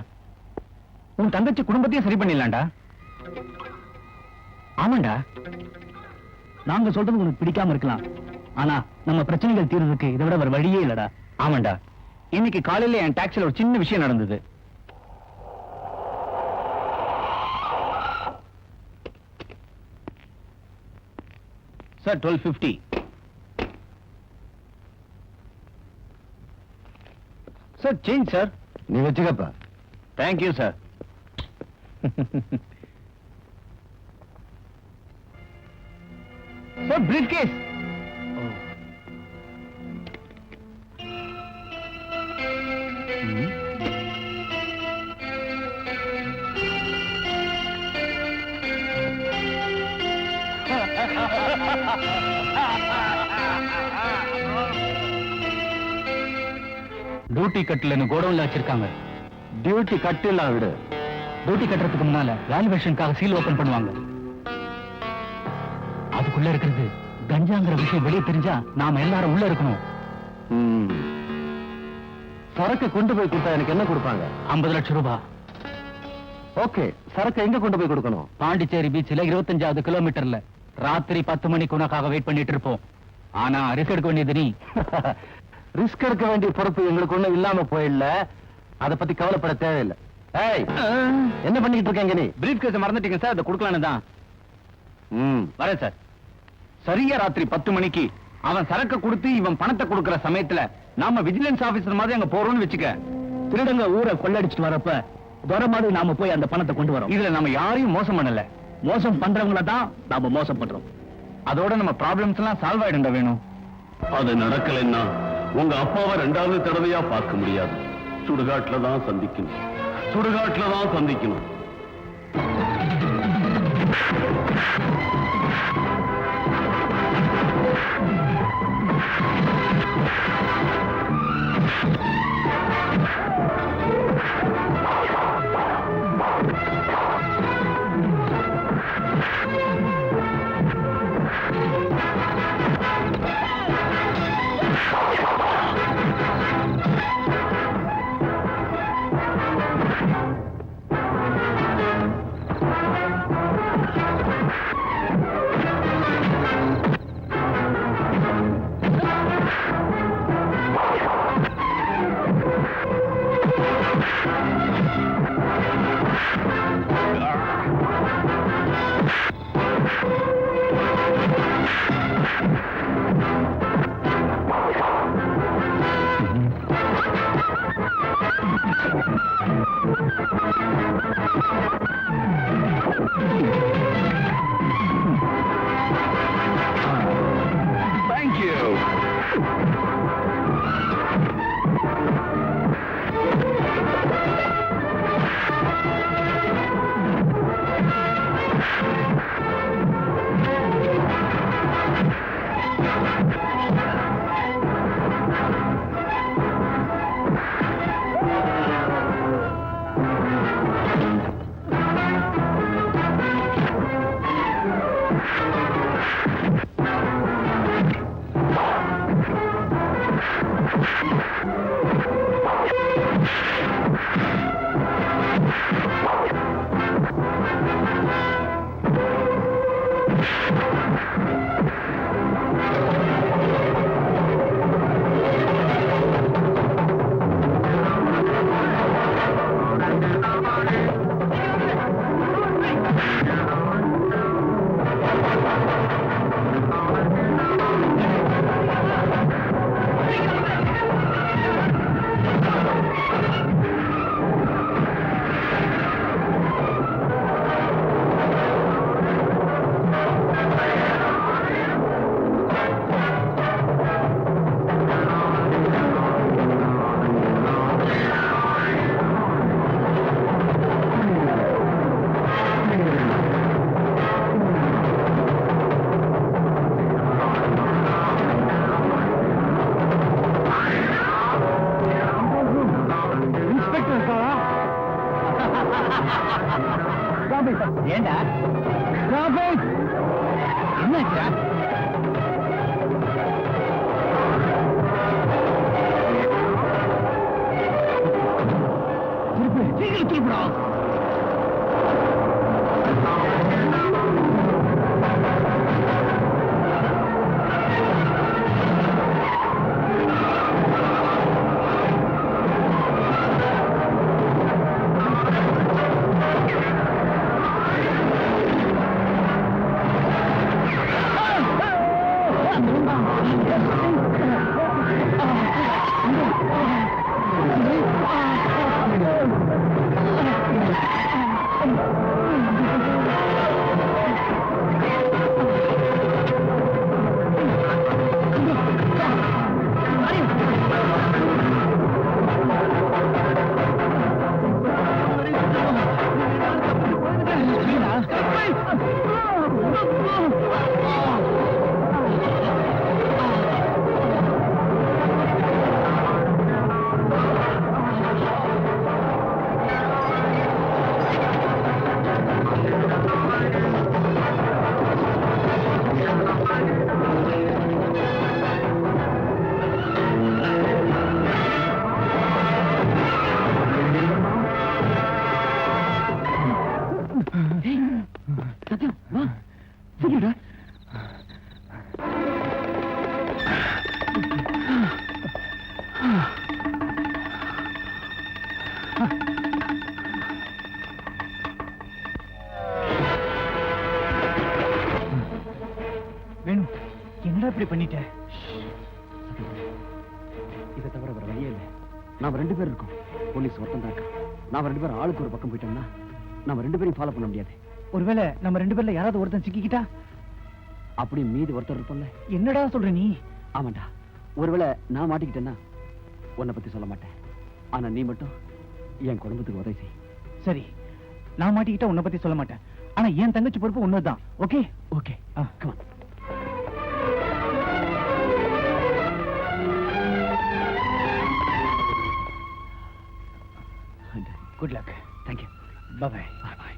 உன் தங்கச்சி குடும்பத்தையும் சரி பண்ணிடலாம்டா. ஆமாண்டா, நாங்க சொல்றது உனக்கு பிடிக்காம இருக்கலாம், ஆனா நம்ம பிரச்சனைகள் தீர்றதுக்கு இதை விட வேற வழியே இல்லடா. ஆமாண்டா, இன்னைக்கு காலையில என் டாக்ஸில ஒரு சின்ன விஷயம் நடந்தது. சார் 1250. Sir change sir. நீ வச்சுக்கப்பா. Thank you sir. Sir briefcase. Duty கட்டில் கோடவுன்ல வச்சிருக்காங்க. டியூட்டி கட்டிலாம் விடு. டியூட்டி கட்டுறதுக்கு முன்னால வேல்யூவேஷனுக்காக சீல் ஓபன் பண்ணுவாங்க. அதுக்குள்ள இருக்கிறது கஞ்சாங்கிற விஷயம் வெளியே தெரிஞ்சா நாம எல்லாரும் உள்ள இருக்கணும். சரக்கு கொண்டு போய் கொடுத்தா எனக்கு என்ன கொடுப்பாங்க? 50 லட்சம் ரூபாய். ஓகே, சரக்கு எங்க கொண்டு போய் கொடுக்கணும்? பாண்டிச்சேரி பீச்ல 25வது கிலோமீட்டர்ல ராத்திரி 10 மணிக்கு உனக்காக வெயிட் பண்ணிட்டு இருப்போம். ஆனா ரிஸ்க் எடுக்க வேண்டியது நீ. ரிஸ்க் எடுக்க வேண்டிய பொறுப்பு எங்களுக்கு ஒண்ணும் இல்லாம போயிடல. அத பத்தி கவலைப்பட தேவையில்லை. ஏய், என்ன பண்ணிட்டு இருக்கீங்க நீ? பிரீஃப் கேஸ் மறந்துட்டீங்க சார், அதை கொடுக்கலான்னு தான். வரேன் சார். சரியா ராத்திரி 10 மணிக்கு அவன் சரக்கு கொடுத்து இவன் பணத்தை கொடுக்கிற சமயத்துல நாம விஜிலன்ஸ் ஆபீசர் மாதிரி அங்க போறோம்னு வச்சுக்க. திருடங்க ஊரை கொள்ளடிச்சிட்டு வரப்ப வர மாதிரி நாம போய் அந்த பணத்தை கொண்டு வரோம். இதுல நம்ம யாரையும் மோசம் பண்ணல. மோசம் பண்றவங்கள தான் நாம மோசம் பண்றோம். அதோட நம்ம ப்ராப்ளம்ஸ் எல்லாம் சால்வ் ஆயிடும்டா வேணும். அது நடக்கலைன்னா உங்க அப்பாவை 2வது தடவையா பார்க்க முடியாது. சுடுகாட்டுல தான் சந்திக்கணும். சுடுகாட்டுல தான் சந்திக்கணும். Thank you. ஏண்டா என்னாச்சா? சீக்கிரம் திருப்படா. ஏன் இப்படி பண்ணிட்ட? இதை தவிர வேற வழியே இல்லை. நாம 2 பேர் இருக்கோம், போலீஸ் ஒருத்தன் தான் இருக்கா. நாம 2 பேரும் ஆளுக்கு ஒரு பக்கம் போயிட்டோம்னா நாம 2 பேரையும் ஃபாலோ பண்ண முடியாது. ஒருவேளை நம்ம 2 பேர்ல யாராவது ஒருத்தன் சிக்கிக்கிட்டா? அப்படி மீதி ஒருத்தர் இருப்போம்ல. என்னடா சொல்ற நீ? ஆமாண்டா, ஒருவேளை நான் மாட்டிக்கிட்டேன்னா உன்னை பத்தி சொல்ல மாட்டேன். ஆனா நீ மட்டும் என் குடும்பத்துக்கு உதவி செய். சரி, நான் மாட்டிக்கிட்டா உன்னை பத்தி சொல்ல மாட்டேன். ஆனா என் தங்கச்சி பொறுப்பு ஒண்ணுதான். Okay okay, come on. Good luck. Thank you. Bye bye. Bye.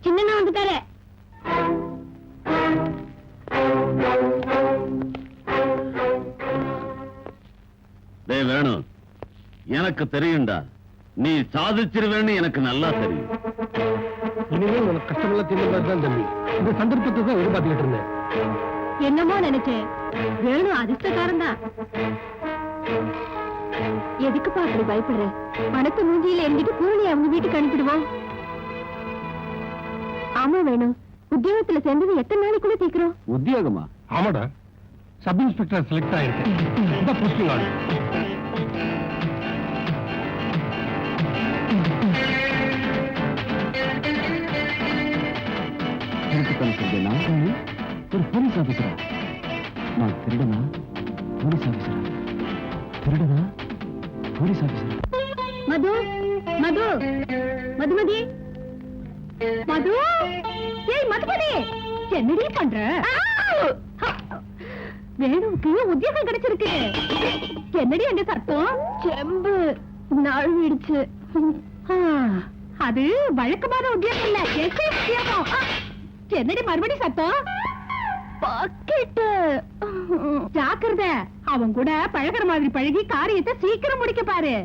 சின்ன வந்துட்டாரு. டேய் வேணு, எனக்கு தெரியும்டா நீ சாதிச்சிருவேன்னு எனக்கு நல்லா தெரியும். இனிமேல் உனக்கு கஷ்டமெல்லாம் தெரியும் தம்பி. இந்த சந்தர்ப்பத்தை தான் எதிர்பார்த்துக்கிட்டு இருந்தேன். என்னமோ நினைச்சேன், வேணும் அதிர்ஷ்டக்காரன் தான். எதுக்குப்பா அப்படி பயப்படுற? பணத்தை மூஞ்சியில எங்கிட்டு கூலி அவங்க வீட்டுக்கு அனுப்பிடுவோம். ஆமா வேணும், உத்தியோகத்துல சேர்ந்தது எத்தனை நாளைக்குள்ள தீக்கிறோம்? உத்தியோகமா? ஆமாடா, சப் இன்ஸ்பெக்டர் செலக்ட் ஆயிருக்கு. இந்த போஸ்டிங் ஆர்டர். ஒரு போலீஸ் ஆபீசரா? நான் திருடனா? போலீஸ் ஆபீசரா? திருடனா? போலீஸ் ஆபீசரா? மது மது மதுமதி மது, ஏய் மதுமதி, என்னடி பண்ற? வேணுவுக்கு உத்தியோகம் கிடைச்சிருக்கு. என்னடி அந்த சத்தம்? செம்பு நழுவிடுச்சு. அது வழக்கமான உத்தியோகம் இல்ல, உத்தியோகம். என்னடி மறுபடி சத்தம்? பாக்கெட்டு. ஜாக்கிரத, அவன் கூட பழகிற மாதிரி பழகி காரியத்தை சீக்கிரம் முடிக்க பாரு.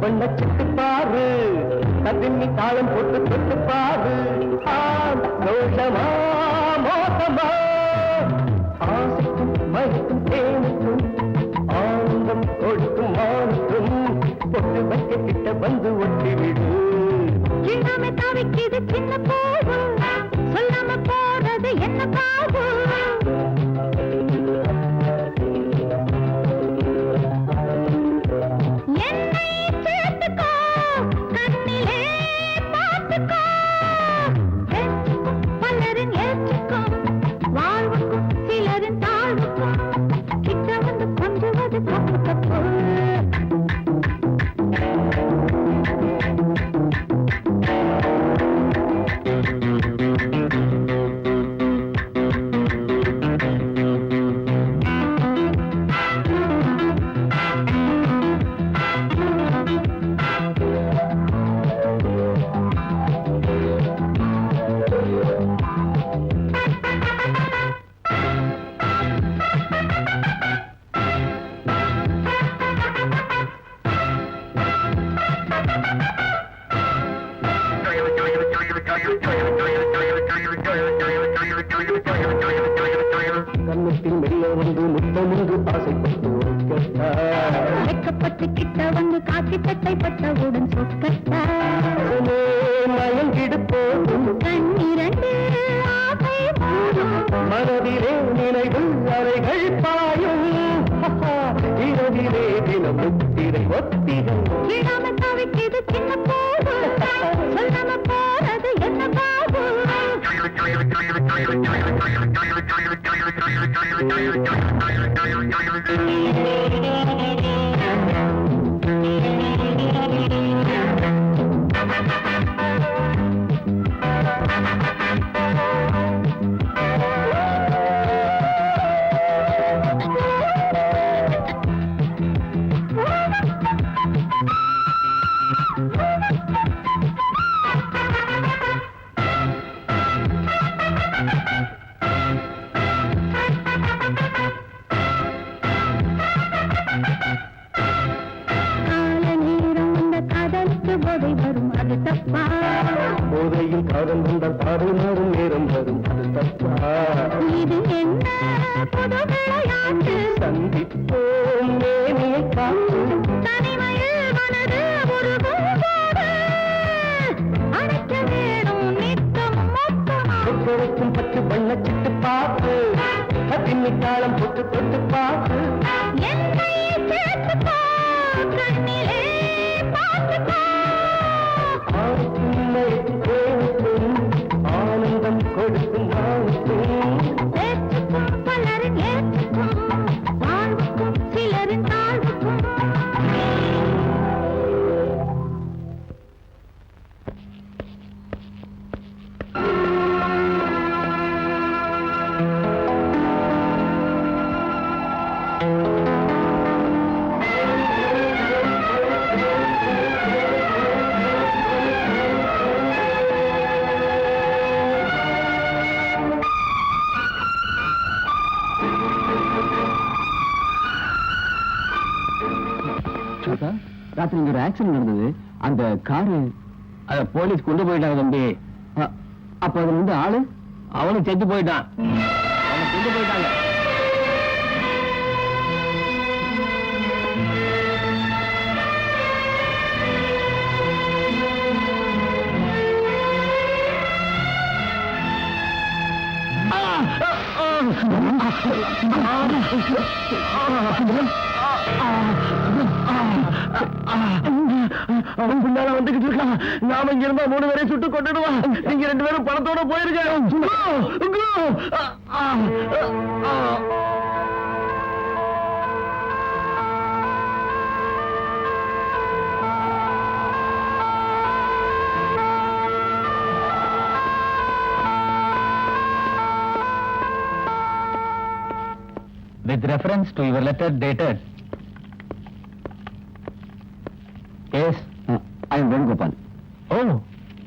வண்ணச்சிட்டு பாரு, கதின்னி தாளம் போட்டு தொட்டு பாரு. தோஷமா மோசமா, ஆசைக்கும் மயக்கும் தேனுக்கும் ஆனந்தம் கொடுக்கும் மானுக்கும் பொட்டு வைக்க கிட்ட வந்து ஒட்டி விடு. தாவி தவிக்குது சின்ன போது சொல்லாம போறது என்ன பாபு என்னை சேர்த்துக்கோ கண்ணிலே பார்த்துக்கோ பலரின் ஏற்றுக்கும் வாழ்வுக்கும் சிலரின் தாழ்வுக்கும் கிட்ட வந்து கொஞ்சுவது தப்பு தப்பு கன்னத்தில் மெல்ல வந்து முத்தமுண்டு ஆசைப்பட்டு வெக்கப்பட்டு கிட்ட வந்து காக்கி தட்டை பட்டவுடன் சொக்கட்டா மயங்கிடு போதும் கண்ணிரண்டு ஆசை போதும் மனதிலே நினைவு அறைகள் பாயும் இரவிலே தினம் முத்திரை ஒத்திரை விடாம தவிக்குது சின்ன போது சொல்லாம போறது என்ன பாபு போதை வரும் அது தப்பா போதையில் காதல் வந்தால் பாடல் மாறும் நேரம் வரும் அது தப்பா இது என்ன புது விளையாட்டு சந்திப்போம் மேனியை காத்து தனிமையில் மனது ஒரு பூங்கோடு அடைக்க வேணும் நித்தம் மொத்தமா ஒவ்வொருக்கும் பத்து வண்ணச்சிட்டு பார்த்து பின்னி தாளம் போட்டு தொட்டு பார்த்து என்னை சேர்த்துக்கோ கண்ணிலே பார்த்துக்கோ ஆனந்தம் கொடுக்கும் ஏற்றுக்கும் பலரின் ஏற்றுக்கும் வாழ்வுக்கும் சிலரின் தாழ்வுக்கும் ராத்திரி இங்க ஒரு ஆக்சிடென்ட் நடந்தது அந்த காரு அத போலீஸ் கொண்டு போயிட்டாங்க தம்பி அப்ப அதுல இருந்து ஆளு அவனும் செத்து போயிட்டான் அவனை கொண்டு போயிட்டாங்க அவன் பின்னால வந்துகிட்டு இருக்கான். நாம இங்க இருந்தா 3 பேரையும் சுட்டு கொண்டுடுவான். நீங்க 2 பேரும் பணத்தோட போயிருக்க. With reference to your letter dated. Yes, I am Venugopal. Oh,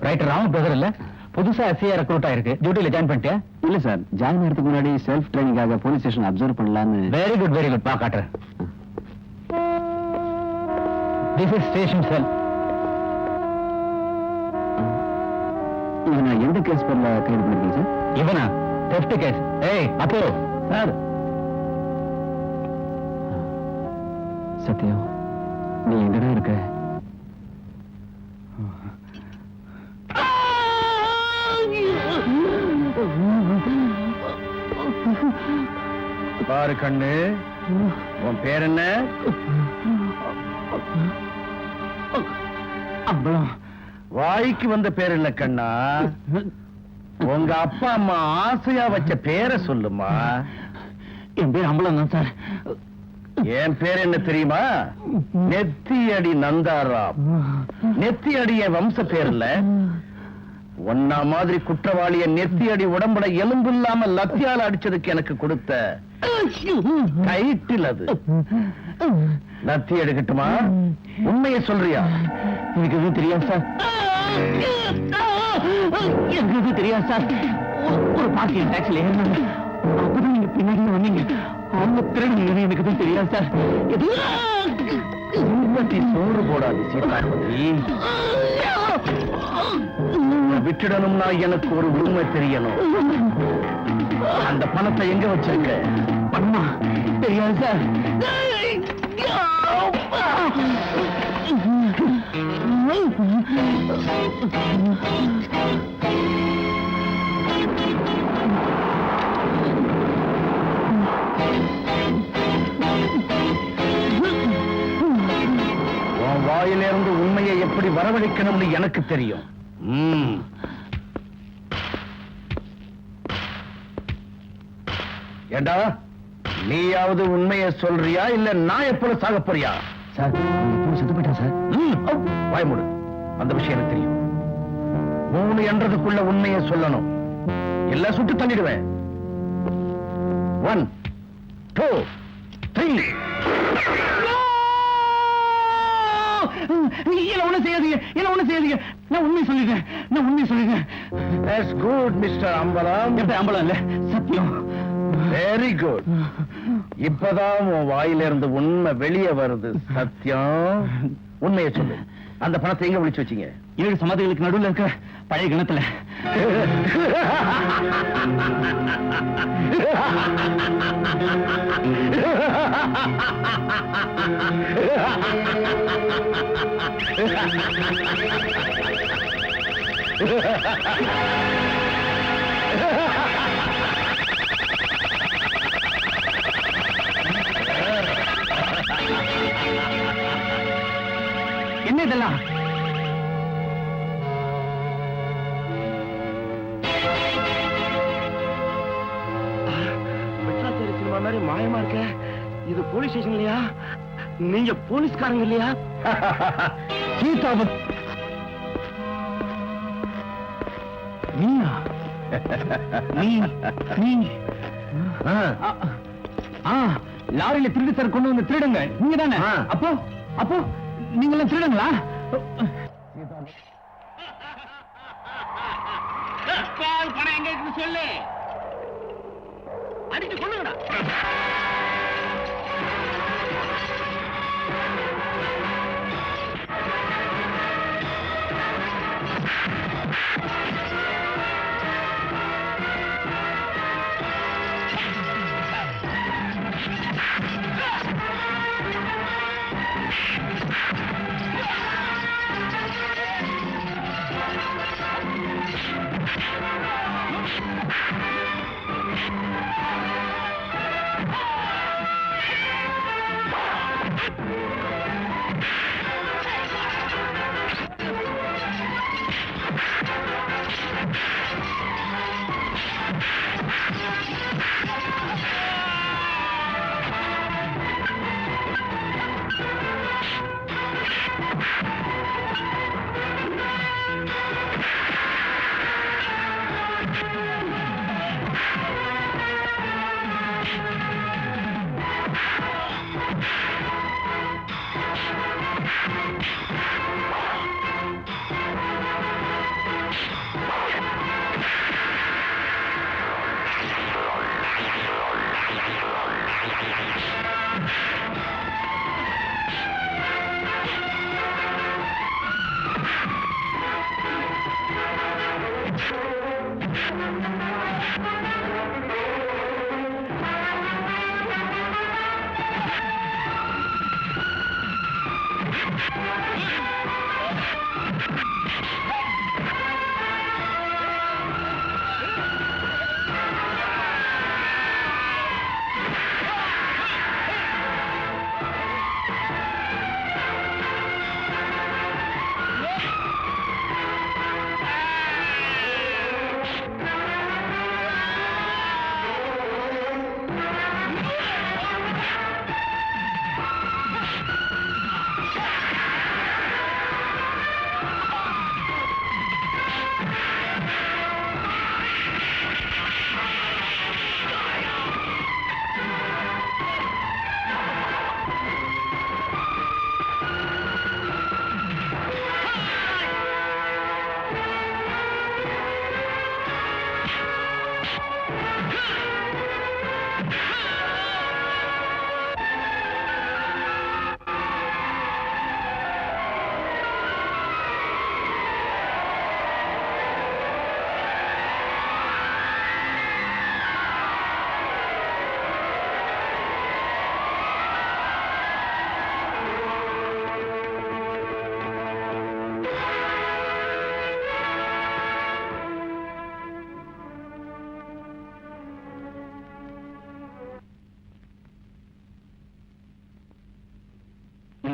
writer Rama brother இல்ல? புதுசா எஸ்ஐ ரெக்ரூட் ஆயிருக்கு. டியூட்டில ஜாயின் பண்ணிட்டியா? இல்ல சார், ஜாயின் ஆகிறதுக்கு முன்னாடி செல்ஃப் ட்ரைனிங்காக போலீஸ் ஸ்டேஷன் அப்சர்வ் பண்ணலாம்னு. வெரி குட் பா காட்டுறேன். This is station cell. இவனை எந்த கேஸ் பேர்ல கைது பண்ணிருக்கீங்க சார்? இவனா? theft case. ஏய் அப்போ சார், சத்யம், நீ எங்கடா இருக்க? பாரு கண்ணு, உன் பேர் என்ன? அம்பலம். வாய்க்கு வந்த பேர் இல்ல கண்ணா, உங்க அப்பா அம்மா ஆசையா வச்ச பேரை சொல்லுமா. என் பேர் அம்பலம் தான் சார். என் பேர் என்ன தெரியுமா? நெத்தியடி நந்தாராம். நெத்தியடி என் வம்ச பேர் இல்ல. ஒன்னா மாதிரி குற்றவாளிய நெத்தியடி உடம்புல எலும்பு இல்லாம லத்தியால அடிச்சதுக்கு எனக்கு கொடுத்த டைட்டில் அது. லத்தி எடுக்கட்டுமா? உண்மையை சொல்றியா? எனக்கு எதுவும் தெரியாது சார். எனக்கு எதுவும் தெரியாது சார். ஒரு பாட்டி என் டாக்ஸில ஏறினாங்க. அப்பதான் நீங்க பின்னாடி வந்தீங்க. அவங்க திருடுங்க. எனக்கு எதுவும் தெரியாது சார். பற்றி சோறு போடாது சீதாபதி. விட்டுடணும்னா எனக்கு ஒரு உண்மை தெரியணும். அந்த பணத்தை எங்க வச்சிருக்க? பண்ணா தெரியாது சார். உன் வாயிலிருந்து உண்மையை எப்படி வரவழைக்கணும்னு எனக்கு தெரியும். ஏண்டா, நீயாவது உண்மையை சொல்றியா இல்ல நான் எப்பொழுது சாக போறியா? சார் செத்து போயிட்டா சார். வாய்மூடு. அந்த விஷயம் எனக்கு தெரியும். 3 என்றதுக்குள்ள உண்மையை சொல்லணும். எல்லாம் சுட்டு தள்ளிடுவேன். 1 2 3. என்ன ஒண்ணு செய்யாதீங்க. என்ன ஒண்ணு செய்யாதீங்க. நான் உண்மை சொல்லிட்டேன். நான் உண்மை சொல்லிட்டேன். That's good, Mr. அம்பலம். எப்படி அம்பலம் இல்ல, சத்தியம். Very good. இப்பதான் உன் வாயிலிருந்து உண்மை வெளியே வருது. சத்தியம், உண்மையை சொல்லு. அந்த பணத்தை எங்க ஒளிச்சு வச்சீங்க? 7 சமாதிகளுக்கு நடுவுல இருக்க பழைய கிணத்துல. என்ன இதெல்லாம்? சினிமா மாதிரி மாயமா இருக்க. இது போலீஸ் ஸ்டேஷன் இல்லையா? நீங்க போலீஸ்காரங்க இல்லையா? சீதாபதி, நீயா? நீ லாரியில திருடு சார் கொண்டு வந்து திருடுங்க. நீங்க தானே? அப்போ அப்போ நீங்க எல்லாம் திருடுங்களா? பணம் எங்க இருக்குன்னு சொல்லு. அடிச்சு கொள்ளுங்கடா.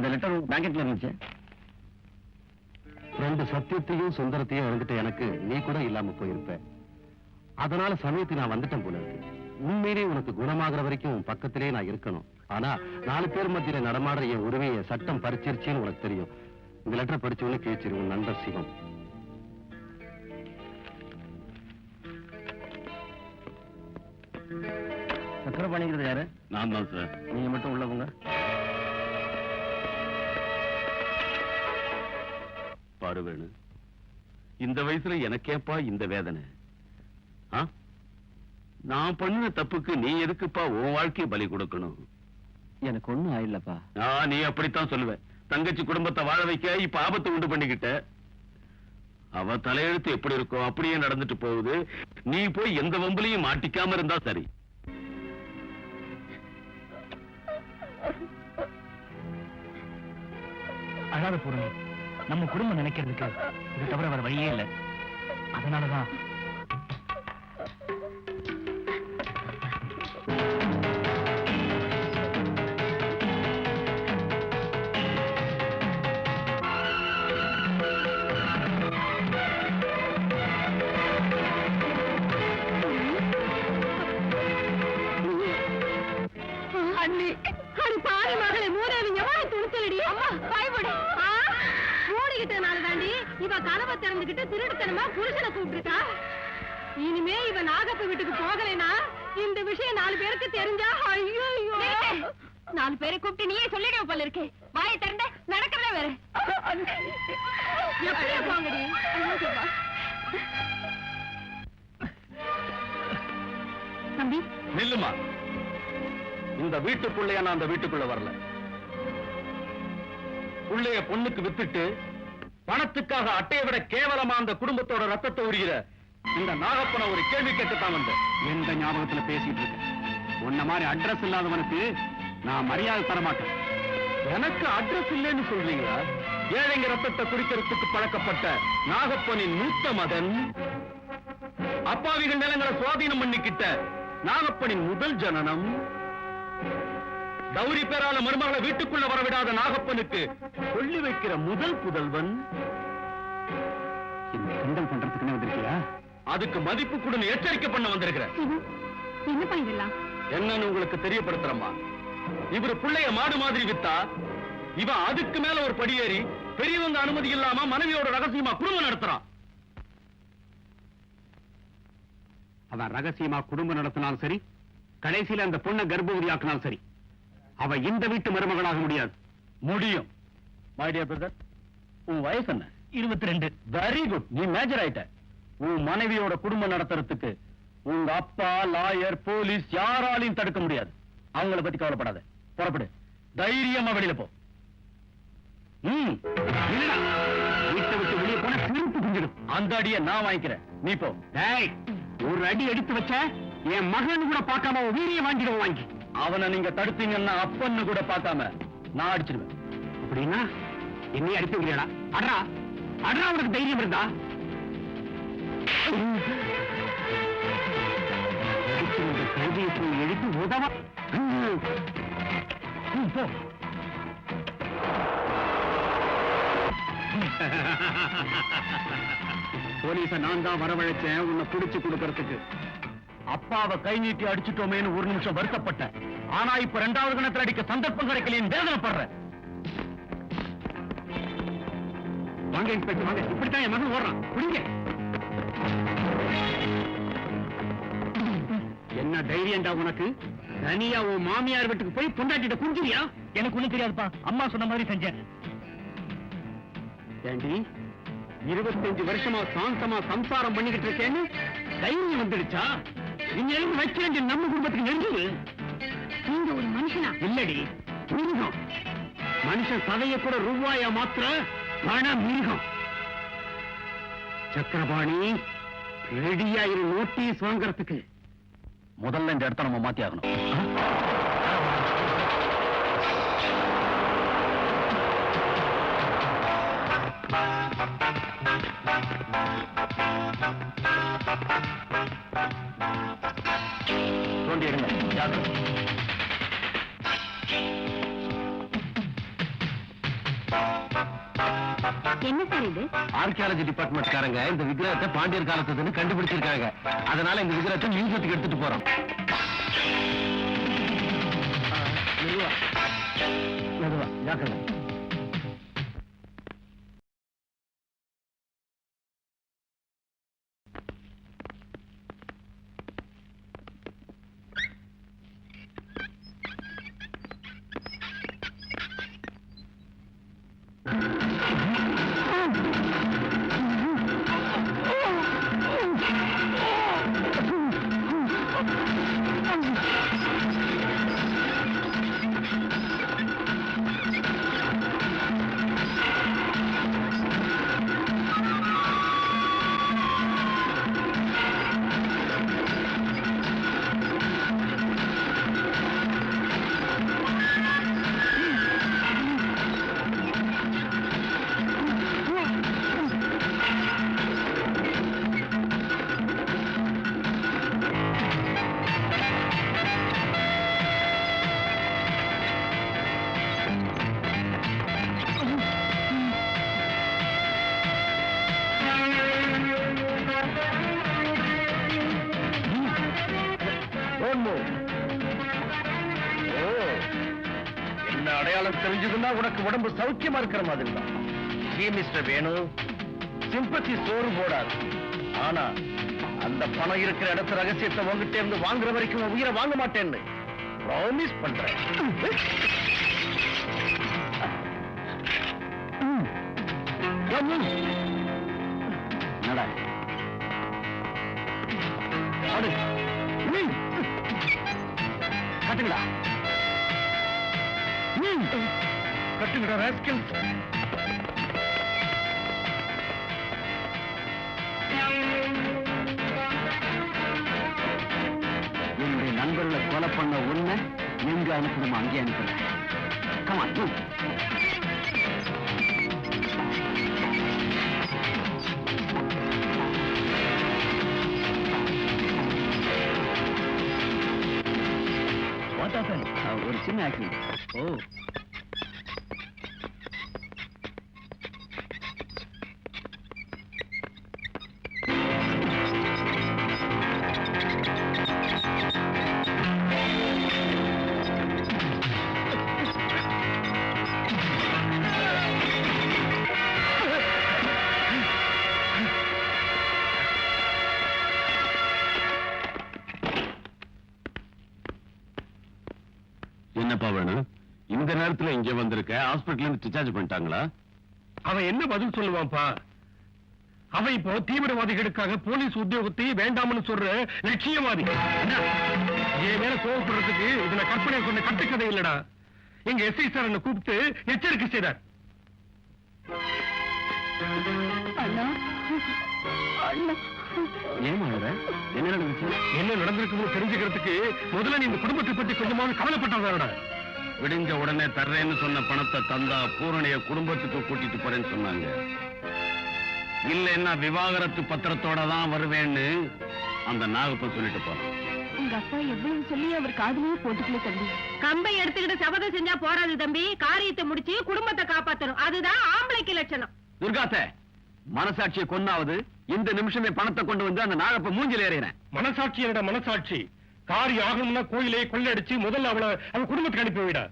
இந்த லெட்டர் பேக்கெட்ல இருந்துச்சு. 2 சத்தியத்தையும் சுந்தரத்தையும் எழுந்துட்டு எனக்கு நீ கூட இல்லாம போயிருப்ப. அதனால சமயத்துக்கு நான் வந்துட்டேன் போல இருக்கு. உண்மையிலே உனக்கு குணமாகிற வரைக்கும் உன் பக்கத்திலே நான் இருக்கணும். ஆனா 4 பேர் மத்தியில நடமாடுற என் உரிமையை சட்டம் பறிச்சிருச்சுன்னு உனக்கு தெரியும். இந்த லெட்டரை படிச்சவனே கேச்சிரு. உன் நண்பர் சிவம். சக்கரை பண்ணிக்கிறது யாரு? நான் தான் சார். நீங்க மட்டும் உள்ள போங்க. பாருவேணு, இந்த வயசுல எனக்கேப்பா இந்த வேதனை? நான் பண்ண தப்புக்கு நீ எதுக்குப்பா உன் வாழ்க்கையை பலி கொடுக்கணும்? எனக்கு ஒண்ணும் ஆயில்லப்பா. நீ அப்படித்தான் சொல்லுவேன். தங்கச்சி குடும்பத்தை வாழ வைக்க இப்ப ஆபத்து உண்டு பண்ணிக்கிட்ட. அவ தலையெழுத்து எப்படி இருக்கோ அப்படியே நடந்துட்டு போகுது. நீ போய் எந்த வம்புலையும் மாட்டிக்காம இருந்தா சரி. அழாத பூர்ணி, நம்ம குடும்பம் நினைக்கிறதுக்கு இது தவிர வேற வழியே இல்லை. அதனாலதான் இவ கனவை திறந்துகிட்டு திருடுத்தனமா புருஷனை கூப்பிட்டுருக்கா. இனிமே இவ நாகப்ப வீட்டுக்கு போகலைனா இந்த விஷயம் 4 பேருக்கு தெரிஞ்சா ஐயோ 4 பேரை கூப்பிட்டு நீயே சொல்லிடுவ போல இருக்கே. வாயை திறந்த நடக்கிறதே வேற. எப்படியா போங்கடி? தம்பி நில்லுமா. இந்த வீட்டுக்குள்ளே நான் அந்த வீட்டுக்குள்ள வரல. உள்ளே பொண்ணுக்கு வித்துட்டு பணத்துக்காக அட்டையை விட கேவலமா அந்த குடும்பத்தோட ரத்தத்தை உரிகிற இந்த நாகப்பனை ஒரு கேள்வி கேட்டுத்தான் வந்த. எந்த ஞாபகத்துல பேசிட்டு இருக்க? உன்ன மாதிரி அட்ரஸ் இல்லாதவனுக்கு நான் மரியாதை தர மாட்டேன். எனக்கு அட்ரஸ் இல்லைன்னு சொல்றீங்களா? ஏழைங்க ரத்தத்தை குடிக்கிறதுக்கு பழக்கப்பட்ட நாகப்பனின் மூத்த மகன், அப்பாவிகள் நிலங்களை சுவாதீனம் பண்ணிக்கிட்ட நாகப்பனின் முதல் ஜனனம், கௌரி பேரால மருமகளை வீட்டுக்குள்ள வரவிடாத நாகப்பனுக்கு கொள்ளி வைக்கிற முதல் புதல்வன். கிண்டல் பண்றதுக்குன்னு வந்திருக்கியா? அதுக்கு மதிப்பு கொடுன்னு எச்சரிக்கை பண்ண வந்திருக்கிற. என்ன பண்ணிடலாம்? என்னன்னு உங்களுக்கு தெரியப்படுத்துறமா. இவரு பிள்ளைய மாடு மாதிரி வித்தா இவன் அதுக்கு மேல ஒரு படியேறி பெரியவங்க அனுமதி இல்லாம மனைவியோட ரகசியமா குடும்பம் நடத்துறான். அவன் ரகசியமா குடும்பம் நடத்தினாலும் சரி, கடைசியில அந்த பொண்ணை கர்ப்பவதி ஆக்கினாலும் சரி, அவ இந்த வீட்டு மருமகளாக முடியாது. முடியும். மை டியர் பிரதர், உன் வயசு என்ன? 22. Very good. நீ மேஜர் ஆயிட்ட. உன் மனைவியோட குடும்பம் நடத்துறதுக்கு உங்க அப்பா, லாயர், போலீஸ் யாராலையும் தடுக்க முடியாது. அவங்கள பத்தி கவலைப்படாத. புறப்படு. தைரியமா வெளியில போ. வீட்டை விட்டு வெளியே போன சிரிப்பு குஞ்சிடும். அந்த அடியை நான் வாங்கிக்கிறேன். நீ போ. ஒரு அடி எடுத்து வச்ச என் மகன் கூட பார்க்காம வீரிய வாங்கிடுவோம். வாங்கி அவனை நீங்க தடுத்தீங்கன்னா அப்பன்னு கூட பார்க்காம நான் அடிச்சிருவேன். அப்படின்னா என்னைய அடித்து வைக்கிறா? அட்ரா அட்ரா, உனக்கு தைரியம் இருந்தா கைதியை போய் எழுத்து உதவ. போ. போலீஸ நான் தான் வரவழைச்சேன் உன்னை புடிச்சு கொடுக்கறதுக்கு. அப்பாவை கை நீட்டி அடிச்சுட்டோமேன்னு ஒரு நிமிஷம் வருத்தப்பட்டேன். ஆனா இப்ப 2வது கணத்துல அடிக்க சந்தர்ப்பம் கிடைக்கலைன்னு வேதனைப்படுறேன். வாங்க இன்ஸ்பெக்டர் வாங்க. இப்படித்தான் என் மகன் ஓடுறான். புடிங்க. என்ன தைரியம்டா உனக்கு? தனியா உன் மாமியார் வீட்டுக்கு போய் பொண்டாட்டிட்ட குஞ்சிரியா? எனக்கு ஒண்ணும் தெரியாதுப்பா. அம்மா சொன்ன மாதிரி செஞ்சேன். ஏண்டி 25 வருஷமா சாந்தமா சம்சாரம் பண்ணிக்கிட்டு இருக்கேன்னு தைரியம் வந்துடுச்சா? நீங்க எழுதி வைக்க வேண்டிய நம்ம குடும்பத்துக்கு நெருங்குது. நீங்க ஒரு மனுஷனா? இல்லடி, மிருகம். மனுஷன் சதைய கூட ரூபாயா மாத்திர பண மிருகம். சக்கரபாணி, ரெடியாயிரு நோட்டீஸ் வாங்கறதுக்கு. முதல்ல இந்த இடத்த நம்ம மாத்தி ஆகணும். தோண்டி எடுங்க. ஜாக்கிரதை. என்ன சார் இது? ஆர்கியாலஜி டிபார்ட்மெண்ட்காரங்க இந்த விக்கிரகத்தை பாண்டியர் காலத்துன்னு கண்டுபிடிச்சிருக்காங்க. அதனால இந்த விக்கிரகத்தை மியூசியத்துக்கு எடுத்துட்டு போறோம். மெதுவா, ஜாக்கிரதை. என்ன அடையாளம் தெரிஞ்சதுன்னா உனக்கு உடம்பு சௌக்கியமா இருக்கிற மாதிரி தான். மிஸ்டர் வேணு, சிம்பத்தி சோறு போடாது. ஆனா அந்த பணம் இருக்கிற இடத்து ரகசியத்தை உங்ககிட்ட இருந்து வாங்குற வரைக்கும் உன் உயிரை வாங்க மாட்டேன்னு ப்ராமிஸ் பண்றேன். நட கட்டுங்கடா, கட்டுங்கடா ராஸ்கல். என்னுடைய நண்பர்களை கொலை பண்ண உண்மை எங்க அனுப்பணுமா அங்கே அனுப்புறேன். கமான். ஒரு சின்ன ஆக்சிடென்ட். ஓ, என்னப்பா வேணும் இந்த நேரத்துல இங்க வந்திருக்க? ஹாஸ்பிட்டல் இருந்து டிஸ்சார்ஜ் பண்ணிட்டாங்களா? அவன் என்ன பதில் சொல்லுவான்ப்பா? அவன் இப்போ தீவிரவாதிகளுக்காக போலீஸ் உத்தியோகத்தை வேண்டாம்னு சொல்ற லட்சியவாதி. என் மேல கோவப்படுறதுக்கு இது நான் கற்பனை சொன்ன கட்டுக்கதை இல்லடா. எங்க எஸ்ஐ சார் என்ன கூப்பிட்டு எச்சரிக்கை செய்தார். ஏமா என்ன நடந்துச்சு? என்ன நடந்திருக்குன்னு தெரிஞ்சுக்கிறதுக்கு முதல்ல நீ இந்த குடும்பத்தை பத்தி கொஞ்சமாவது கவலைப்பட்டவங்களோட. விடிஞ்ச உடனே தர்றேன்னு சொன்ன பணத்தை தந்தா பூரணிய குடும்பத்துக்கு கூட்டிட்டு போறேன்னு சொன்னாங்க. இல்லைன்னா விவாகரத்து பத்திரத்தோட தான் வருவேன்னு அந்த நாகப்ப சொல்லிட்டு போறான். உங்க அப்பா எவ்வளவு சொல்லி அவர் காதுலயே போட்டுக்கல தம்பி. கம்பை எடுத்துக்கிட்டு சபதம் செஞ்சா போறாது தம்பி. காரியத்தை முடிச்சு குடும்பத்தை காப்பாத்தணும். அதுதான் ஆம்பளைக்கு லட்சணம். துர்காத்தே, மனசாட்சியை கொன்னாவது இந்த நிமிஷமே பணத்தை கொண்டு வந்து அந்த நாகப்ப மூஞ்சில ஏறினேன். மனசாட்சி என்னோட மனசாட்சி. காரியம் ஆகணும்னா கோயிலே கொள்ளடிச்சு முதல்ல அவன் குடும்பத்துக்கு அனுப்பி விட.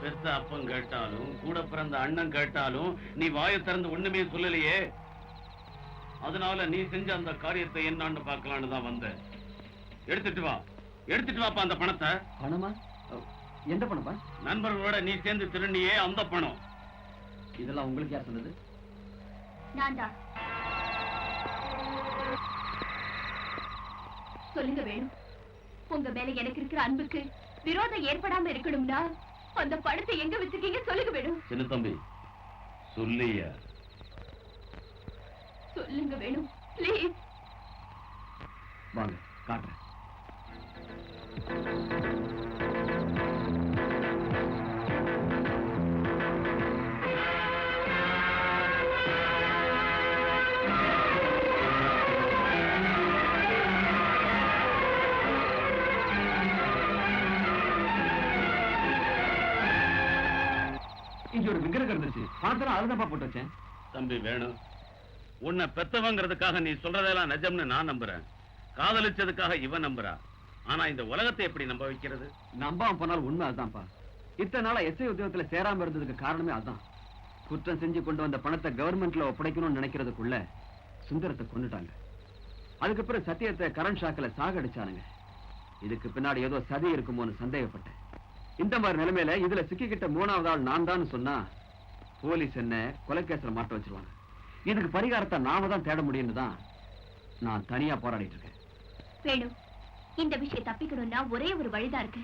பெருத்த அப்பன் கேட்டாலும் கூட பிறந்த அண்ணன் கேட்டாலும் நீ வாயை திறந்து ஒண்ணுமே சொல்லலையே. அதனால நீ செஞ்ச அந்த காரியத்தை என்னான்னு பார்க்கலான்னு தான் வந்த. எடுத்துட்டு வாப்பா அந்த பணத்தை. பணமா? எந்த பணமா? நண்பர்களோட நீ சேர்ந்து திருநியே அந்த பணம். இதெல்லாம் உங்களுக்கு யார் சொன்னது? நான்தான். சொல்லுங்க வேணும், உங்க மேல எனக்கு இருக்கிற அன்புக்கு விரோதம் ஏற்படாம இருக்கணும்னா அந்த பணத்தை எங்க வச்சிருக்கீங்க சொல்லுங்க வேணு. சின்ன தம்பி சொல்லியா? சொல்லுங்க வேணு ப்ளீஸ். வாங்க காட்டுறேன். இங்க ஒரு விக்கிரகம் இருந்துச்சு, பணத்தெல்லாம் அதுதான் போட்டு வச்சேன். தம்பி வேணும், உன்னை பெத்தவங்கிறதுக்காக நீ சொல்றதெல்லாம் நிஜம்னு நான் நம்புறேன். காதலிச்சதுக்காக இவன் நம்புறா. ஆனா இந்த உலகத்தை எப்படி நம்ப வைக்கிறது? நம்பாம போனாலும் உண்மை அதுதான்ப்பா. இத்தனை நாளா எஸ்ஐ உத்தியோகத்துல சேராம இருந்ததுக்கு காரணமே அதான். குற்றம் செஞ்சு கொண்டு வந்த பணத்தை கவர்மெண்ட்ல ஒப்படைக்கணும்னு நினைக்கிறதுக்குள்ள சுந்தரத்தை கொண்டுட்டாங்க. அதுக்கப்புறம் சத்தியத்தை கரண்ட் ஷாக்ல சாகடிச்சானுங்க. இதுக்கு பின்னாடி ஏதோ சதி இருக்குமோன்னு சந்தேகப்பட்டேன். இந்த மாதிரி நிலைமையில இதுல சிக்கிக்கிட்ட மூணாவது ஆள் நான் தான் சொன்னா போலீஸ் என்ன கொலைகேஸ்ல மாட்ட வச்சிருவாங்க. இதுக்கு பரிகாரத்தை நாம தான் தேட முடியும்னு தான் நான் தனியா போராடிட்டு இருக்கேன். வேணு, இந்த விஷயம் தப்பிக்கணும்னா ஒரே ஒரு வழிதான் இருக்கு.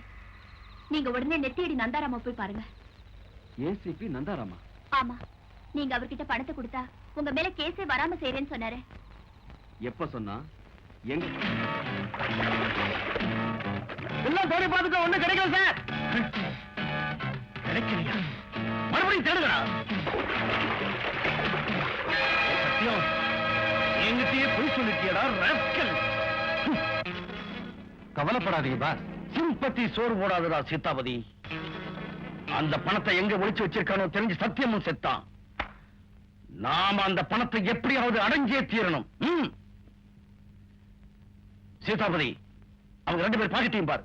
நீங்க உடனே நெத்தியடி நந்தாராமா போய் பாருங்க. ஏசிபி நந்தாராமா? ஆமா, நீங்க அவர்கிட்ட பணத்தை கொடுத்தா உங்க மேல கேஸே வராம செய்யறேன்னு சொன்னாரு. எப்ப சொன்னா? எங்க? எல்லாம் தேடி பார்த்துட்டு ஒண்ணு கிடைக்கல சார். கிடைக்கலையா? மறுபடியும் தேடுகிறா. சத்தியம், எங்கிட்டயே போய் சொல்லிட்டியடா ராஸ்கல். கவலைப்படாதீங்க பாஸ், சிம்பத்தி சோறு போடாதடா சீதாபதி. அந்த பணத்தை எங்க ஒளிச்சு வச்சிருக்கானோ தெரிஞ்சு சத்தியமும் செத்தான். நாம அந்த பணத்தை எப்படியாவது அடங்கியே தீரணும். சீதாபதி, அவங்க 2 பேர் பாக்கெட்டையும் பாரு.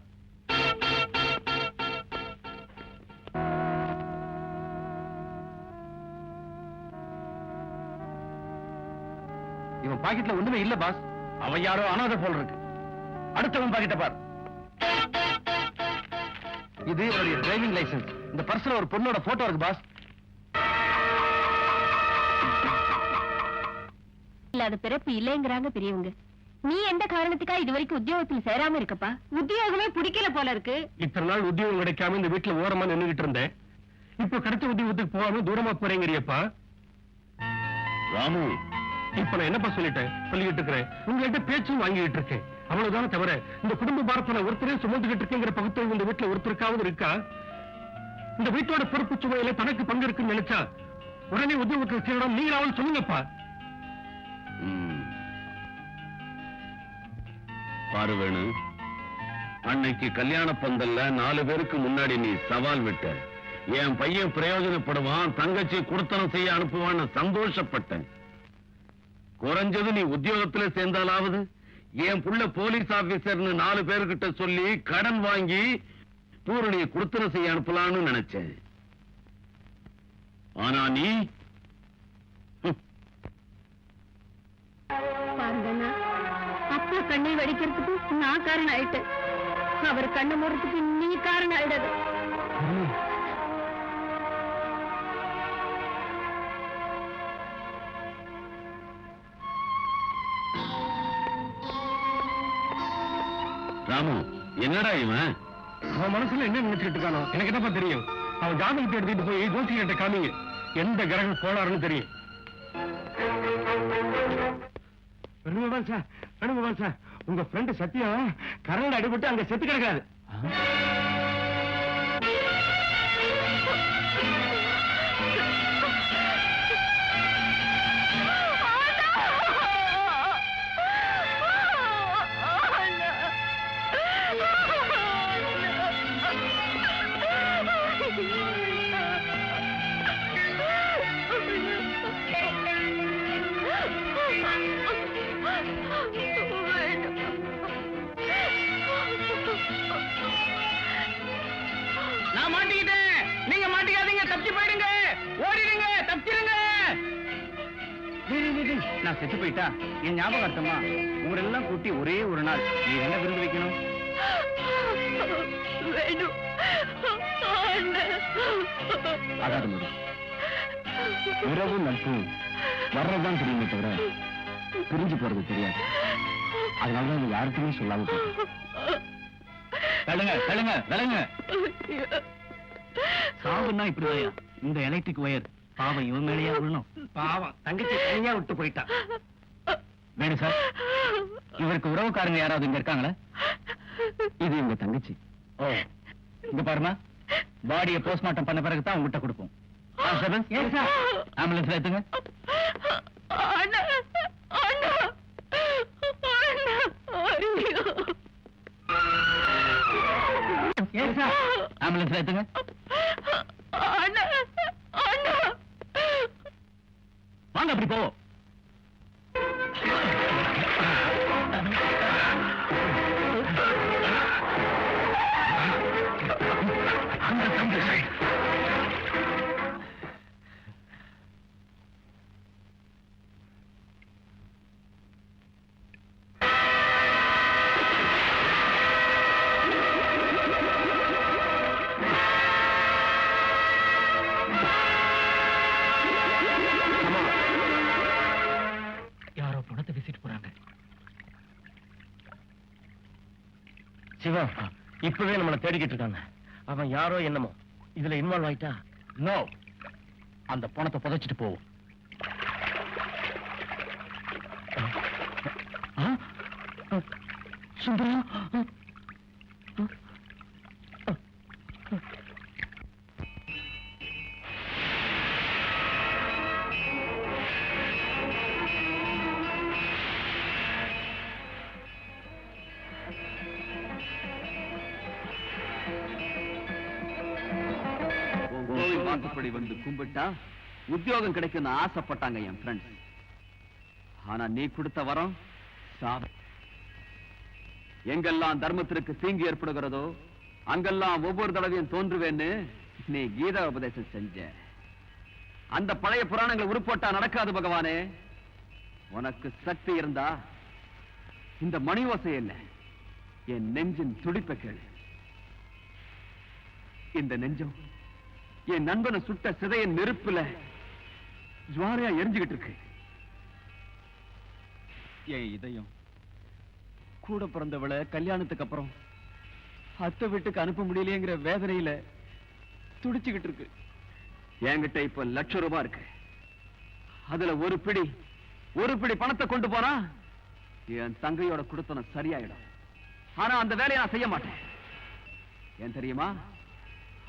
இவன் பாக்கெட்ல ஒண்ணுமே இல்ல பாஸ். அவன் யாரோ அனாதை போல இருக்கு. அடுத்தவன் பாக்கெட்ட பார். இது என்னுடைய டிரைவிங் லைசன்ஸ். இந்த பர்ஸ்ல ஒரு பொண்ணோட போட்டோ இருக்கு பாஸ். இல்லாத பிறப்பு இல்லைங்கிறாங்க பெரியவங்க. நீ எந்த காரணத்துக்கா இது வரைக்கும் உத்தியோகத்துல சேராம இருக்கப்பா? உத்தியோகமே பிடிக்கல போல இருக்கு. இத்தனை நாள் உத்தியோகம் கிடைக்காம இந்த வீட்டுல ஓரமா நின்னுகிட்டு இருந்தேன். இப்ப கிடைச்ச உத்தியோகத்துக்கு போகாம தூரமா போறீங்கறியப்பா. ராமு, இப்ப நான் என்னப்பா சொல்லிக்கிட்டு இருக்கிறேன். உங்கள்கிட்ட பேச்சும் வாங்கிட்டு இருக்கேன். அவ்வளவுதான் தவிர இந்த குடும்ப பாரத்துல ஒருத்தரே சுமந்துகிட்டு இருக்கேங்கிற பகுத்தறிவு இந்த வீட்டுல ஒருத்தருக்காவது இருக்கா? இந்த வீட்டோட பொறுப்பு சுமையில தனக்கு பங்கு இருக்குன்னு நினைச்சா உடனே உத்தியோகத்தில் சேரணும். நீங்களாவது சொல்லுங்கப்பா. பாரு வேணு, அன்னைக்கு கல்யாண பந்தல்ல 4 பேருக்கு முன்னாடி நீ சவால் விட்ட. என் பையன் பிரயோஜனப்படுவான், தங்கச்சி குடுத்தனம் செய்ய அனுப்புவான்னு சந்தோஷப்பட்டேன். குறைஞ்சது நீ உத்தியோகத்துல சேர்ந்தாலாவது என் புள்ள போலீஸ் ஆபீசர்னு 4 பேர்கிட்ட சொல்லி கடன் வாங்கி பூரணியை குடுத்தனம் செய்ய அனுப்பலான்னு நினைச்சேன். ஆனா நீ பாருங்கண்ணா, அப்பா கண்ணை வடிக்கிறதுக்கு நான் காரணம் ஆயிட்டேன். அவர் கண்ணை மூடுறதுக்கு நீ காரணம் ஆயிடாது. ராமு, என்னடா இவன்? அவன் மனசுல என்ன நினைச்சிட்டு இருக்கானோ எனக்கு என்னப்பா தெரியும். அவன் ஜாதகத்தை எடுத்துட்டு போய் ஜோசிகிட்ட காமிங்க. எந்த கிரகம் கோளாறுன்னு தெரியும். வேணுகோபால் சார், வேணுகோபால் சார், உங்க ஃப்ரெண்டு சத்தியம் கரண்ட் அடிபட்டு அங்க செத்து கிடக்காது. நான் மாட்டிக்கிட்டேன், நீங்க மாட்டிக்காதீங்க. தப்பி போயிடுங்க, ஓடிடுங்க, தப்பிடுங்க. நான் செத்து போயிட்டா என் ஞாபகார்த்தமா ஊரெல்லாம் கூட்டி ஒரே ஒரு நாள் நீ என்ன விருந்து வைக்கணும்? ஆகாத முடி. உறவு நட்பு வர்றதுதான் தெரியுமே தவிர பிரிஞ்சு போறது தெரியாது. அதனாலதான் நீ யாருக்குமே சொல்லாம போயிட்ட. தள்ளுங்க, தள்ளுங்க, தள்ளுங்க. சாவுன்னா இப்படிதாயா, இந்த எலக்ட்ரிக் ஒயர் பாவம் இவன் மேலேயே விழணும். பாவம் தங்கச்சி தனியா விட்டு போயிட்டா. வேணும் சார், இவருக்கு உறவுக்காரங்க யாராவது இங்க இருக்காங்களா? இது இவங்க தங்கச்சி. ஓ, இங்க பாருமா, பாடியை போஸ்ட்மார்ட்டம் பண்ண பிறகு தான் உங்ககிட்ட கொடுப்போம். ஆம்புலன்ஸ்ல ஏத்துங்க. ஆம்புலன்ஸ்ல ஏத்துங்க. வாங்க அப்படி போவோம். யாரோ பணத்தை வீசிட்டு போறாங்க. சிவா, இப்பவே நம்மளை தேடிக்கிட்டு இருக்காங்க. அவன் யாரோ என்னமோ இதுல இன்வால்வ் ஆயிட்டா? நோ, அந்த பணத்தை புதைச்சிட்டு போவோம். சுந்தரா, கோவில் வாக்குப்படி வந்து கும்பிட்டா உத்தியோகம் கிடைக்கும்னு ஆசைப்பட்டாங்க என் ஃப்ரெண்ட்ஸ். ஆனா நீ கொடுத்த வரம் சாபம். எங்கெல்லாம் தர்மத்திற்கு தீங்கு ஏற்படுகிறதோ அங்கெல்லாம் ஒவ்வொரு தடவையும் தோன்றுவேன்னு நீ கீதா உபதேசம் செஞ்ச. அந்த பழைய புராணங்களை உருப்போட்டா நடக்காது பகவானே. உனக்கு சக்தி இருந்தா இந்த மணி ஓசை என்ன, என் நெஞ்சின் துடிப்பை கேளு. இந்த நெஞ்சம் என் நண்பனை சுட்ட சிதையின் நெருப்புல ஜுவாரையா எரிஞ்சுகிட்டு இருக்கு. என் இதயம் கூட பிறந்தவளை கல்யாணத்துக்கு அப்புறம் அத்தை வீட்டுக்கு அனுப்ப முடியலையேங்கிற வேதனையில துடிச்சுக்கிட்டு இருக்கு. என்கிட்ட இப்ப ₹1,00,000 இருக்கு. அதுல ஒரு பிடி பணத்தை கொண்டு போனா என் தங்கையோட குடுத்தனம் சரியாயிடும். ஆனா அந்த வேலையை நான் செய்ய மாட்டேன். ஏன் தெரியுமா?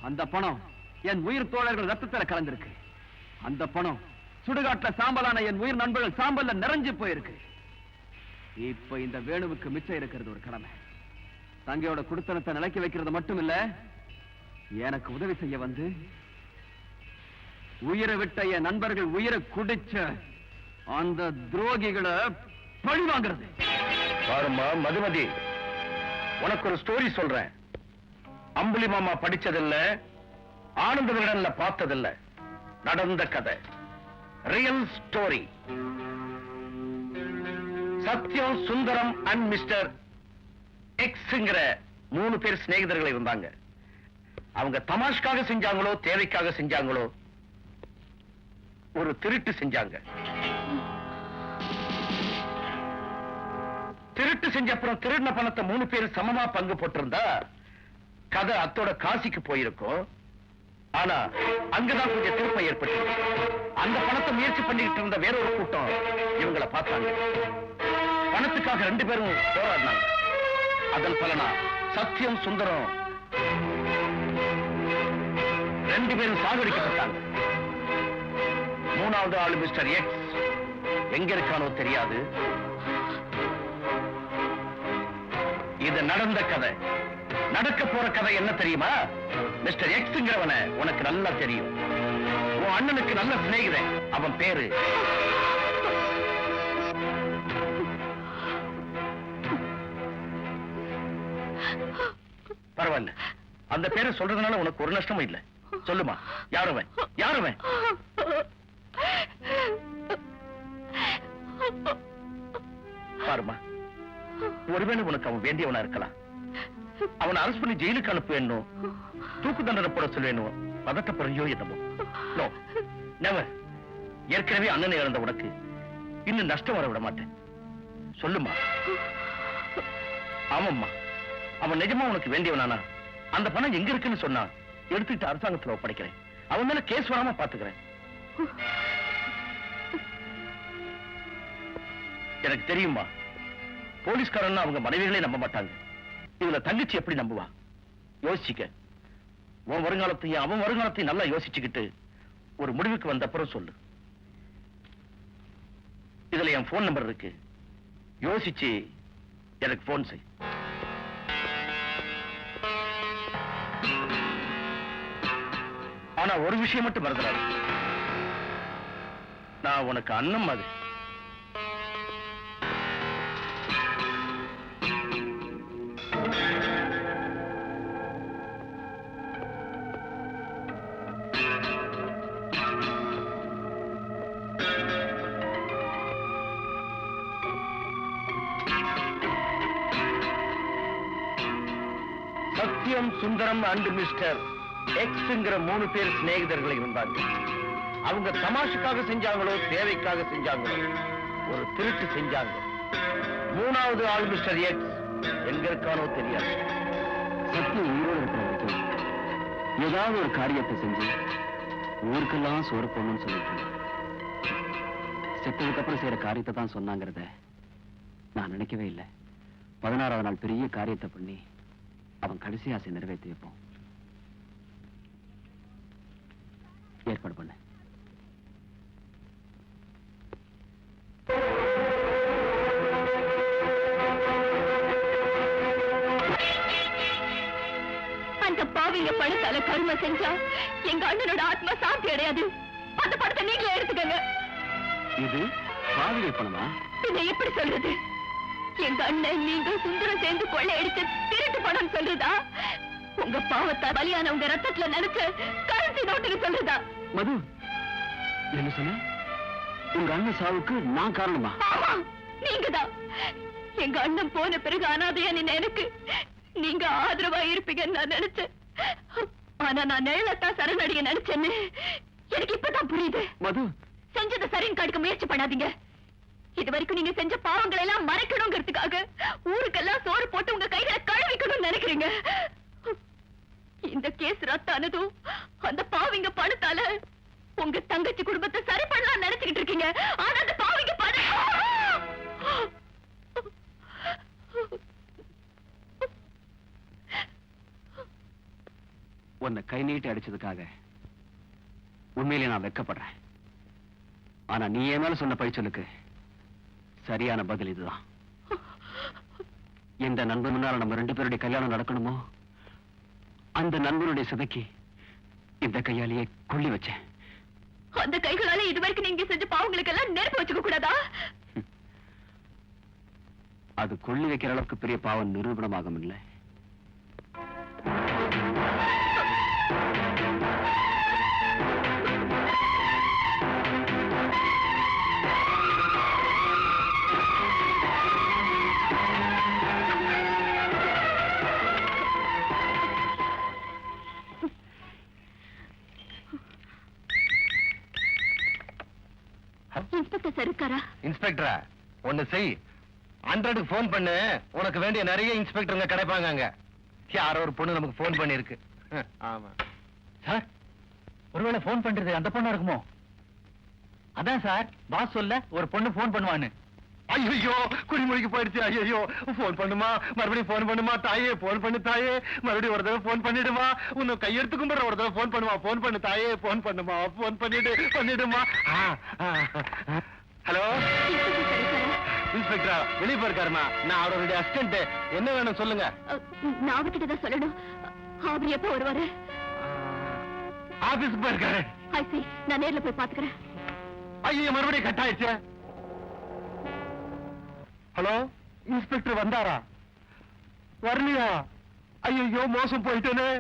அந்த பணம் என் உயிர் தோழர்கள் ரத்தத்துல கலந்திருக்கு. அந்த பணம் சுடுகாட்டுல சாம்பலான என் உயிர் நண்பர்கள் சாம்பல்ல நிறைஞ்சு போயிருக்கு. இப்ப இந்த வேணுவுக்கு மிச்சம் இருக்கிறது ஒரு கடமை. தங்கையோட குடுத்தனத்தை நிலைக்க வைக்கிறது மட்டும் இல்ல, எனக்கு உதவி செய்ய வந்து உயிரை விட்ட என் நண்பர்கள் உயிரை குடிச்ச அந்த துரோகிகளை பழி வாங்குறது. பாருமா மதுமதி, உனக்கு ஒரு ஸ்டோரி சொல்றேன். அம்புலி மாமா படிச்சதில்ல, ஆனந்த விகடன்ல பார்த்ததில்ல, நடந்த கதை, real story. Sathyam, Sundaram and mister எக்ஸ்ங்கிற 3 பேர் சிநேகிதர்கள் இருந்தாங்க. அவங்க தமாஷ்காக செஞ்சாங்களோ தேவைக்காக செஞ்சாங்களோ ஒரு திருட்டு செஞ்சாங்க. திருட்டு செஞ்ச அப்புறம் திருடின பணத்தை 3 பேர் சமமா பங்கு போட்டிருந்தா கதை அத்தோட காசிக்கு போயிருக்கும். ஆனா அங்கதான் கொஞ்சம் திருப்பம் ஏற்பட்டு அந்த பணத்தை முயற்சி பண்ணிட்டு இருந்த வேறொரு கூட்டம் இவங்களை பார்த்தாங்க. பணத்துக்காக 2 பேரும் போராடினாங்க. அதன் பலனா சத்யம், சுந்தரம் 2 பேரும் சாகடிக்கப்பட்டாங்க. 3வது ஆளு மிஸ்டர் எக்ஸ் எங்க இருக்கானோ தெரியாது. இது நடந்த கதை. நடக்க போற கதை என்ன தெரியுமா? மிஸ்டர் எக்ஸ்ங்கிறவன உனக்கு நல்லா தெரியும். உன் அண்ணனுக்கு நல்ல சிநேகிதன். அவன் பேரு பரவாயில்ல, அந்த பேரை சொல்றதுனால உனக்கு ஒரு நஷ்டமும் இல்ல. சொல்லுமா, யாருவன்? யாருவன்? பாருமா, ஒருவேளை உனக்கு அவன் வேண்டியவனா இருக்கலாம். அவனை அரசு பண்ணி ஜெயிலுக்கு அனுப்புவேணும், தூக்கு தண்டனை போட சொல்வேணும், பதட்டப்படுறியோ என்னமோ. No, never. ஏற்கனவே அண்ணனை இழந்த உனக்கு இன்னும் நஷ்டம் வர விட மாட்டேன். சொல்லுமா. ஆமாம்மா, அவன் நிஜமா உனக்கு வேண்டியவனானா அந்த பணம் எங்க இருக்குன்னு சொன்னா எடுத்துட்டு அரசாங்கத்துல ஒப்படைக்கிறேன். அவன் மேல கேஸ் வராம பாத்துக்கிறேன். எனக்கு தெரியுமா, போலீஸ்காரன் அவங்க மனைவிகளே நம்ப மாட்டாங்க. இதுல தங்கச்சி எப்படி நம்புவா? யோசிச்சுக்க. உன் வருங்காலத்தையும் அவன் வருங்காலத்தையும் நல்லா யோசிச்சுக்கிட்டு ஒரு முடிவுக்கு வந்த அப்புறம் சொல்லு. இதுல என் போன் நம்பர் இருக்கு. யோசிச்சு எனக்கு போன் செய். ஆனா ஒரு விஷயம் மட்டும் மறந்துடாது, நான் உனக்கு அண்ணன் மாதிரி. சத்யம், சுந்தரம் அண்ட் மிஸ்டர் எக்ஸ்ங்கிற 3 பேர் சிநேகிதர்கள் இருந்தாங்க. அவங்க தமாஷுக்காக செஞ்சாங்களோ தேவைக்காக செஞ்சாங்களோ ஒரு திருட்டு செஞ்சாங்க. 3வது ஆள் மிஸ்டர் எக்ஸ் எங்க இருக்கானோ தெரியாது. சத்தியம் உயிரோடு இருக்கிற வரைக்கும் ஏதாவது ஒரு காரியத்தை செஞ்சு ஊருக்கெல்லாம் சோறு போடணும்னு சொல்லிட்டு செத்ததுக்கு அப்புறம் செய்யற காரியத்தை தான் சொன்னாங்கிறத நான் நினைக்கவே இல்லை. 16வது நாள் பெரிய காரியத்தை பண்ணி அவன் கடைசி ஆசை நிறைவேற்றி வைப்போம். ஏற்பாடு பண்ண. அந்த பாவிங்க பணத்தால கருமை செஞ்சா எங்க அண்ணனோட ஆத்மா சாந்தி அடையாது. அந்த படத்தை நீங்களே எடுத்துக்கங்க. இது பாவிகள் பணமா? இதை எப்படி சொல்றது? எங்க அண்ணன் நீங்க சுந்தரம் சேர்ந்து கொள்ளையடிச்சு திருட்டு பணம் சொல்றதா? உங்க பாவத்தா பலியான உங்க ரத்தத்துல நினைச்சு கரன்சி நோட்டுன்னு சொல்றதா? மது, என்ன சொன்ன? உங்க அண்ணன் சாவுக்கு நான் காரணமா? ஆமா, நீங்கதான். எங்க அண்ணன் போன பிறகு அனாதையா நின்ன எனக்கு நீங்க ஆதரவா இருப்பீங்கன்னு நான் நினைச்சேன். ஆனா நான் நிழலத்தான் சரணடைய நினைச்சேன்னு எனக்கு இப்பதான் புரியுது. மது, செஞ்சதை சரின்னு காட்டுக்க முயற்சி பண்ணாதீங்க. இது வரைக்கும் நீங்க செஞ்ச பாவங்களை எல்லாம் மறைக்கணுங்கிறதுக்காக ஊருக்கெல்லாம் சோறு போட்டு உங்க கைகளை கழுவிக்கணும்னு நினைக்கிறீங்க. இந்த கேஸ் ரத்தானதும் அந்த பாவிங்க பணத்தால உங்க தங்கச்சி குடும்பத்தை சரி பண்ணலாம் நினைச்சுக்கிட்டு இருக்கீங்க. ஆனா அந்த பாவிங்க பணம் உன்னை கை நீட்டி அடிச்சதுக்காக உண்மையிலே நான் வெட்கப்படுறேன். ஆனா நீ என் மேல சொன்ன பழிச்சொல்லுக்கு சரியான பதில் இதுதான். எந்த நண்பன் முன்னால நம்ம 2 பேருடைய கல்யாணம் நடக்கணுமோ அந்த நண்பனுடைய சிதைக்கு இந்த கையாலேயே கொள்ளி வச்சேன். அந்த கைகளால இதுவரைக்கும் நீங்க செஞ்ச பாவங்களுக்கு எல்லாம் நெருப்பு வச்சுக்க கூடாதா? அது கொள்ளி வைக்கிற அளவுக்கு பெரிய பாவம் நிரூபணமாகும் இல்லை. இன்ஸ்பெக்டர் சார் இருக்காரா? இன்ஸ்பெக்டரா, ஒண்ணு செய். 100க்கு போன் பண்ணு. உனக்கு வேண்டிய நிறைய இன்ஸ்பெக்டருங்க கிடைப்பாங்க அங்க. யாரோ ஒரு பொண்ணு நமக்கு போன் பண்ணிருக்கு. ஆமா சார், ஒருவேளை போன் பண்றது அந்த பொண்ணா இருக்குமோ? அதான் சார், பாஸ் சொல்ல ஒரு பொண்ணு போன் பண்ணுவான்னு. ஐயோ, குடிமொழிக்கு போயிடுச்சு. ஐயோ, போன் பண்ணுமா, மறுபடியும் போன் பண்ணுமா. தாயே, போன் பண்ணு தாயே. மறுபடியும் ஒரு தடவை போன் பண்ணிடுமா. உன்னை கையெடுத்து கும்பிடுற ஒரு தடவை போன் பண்ணுமா. போன் பண்ணு தாயே, போன் பண்ணுமா. போன் பண்ணிடுமா. ஹலோ இன்ஸ்பெக்டரா, வெளியே போயிருக்காருமா. நான் அவருடைய அசிஸ்டன்ட். என்ன வேணும் சொல்லுங்க. நான் அவர்கிட்ட தான் சொல்லணும். அவர் எப்போ வருவாரு? ஆபீஸ்க்கு போயிருக்காரு. நான் நேர்ல போய் பாத்துக்கிறேன். ஐயோ, மறுபடியும் கட் ஆயிடுச்சு. ஹலோ, இன்ஸ்பெக்டர் வந்தாரா? வரலையா? ஐயோ, மோசம் போயிட்டேனே.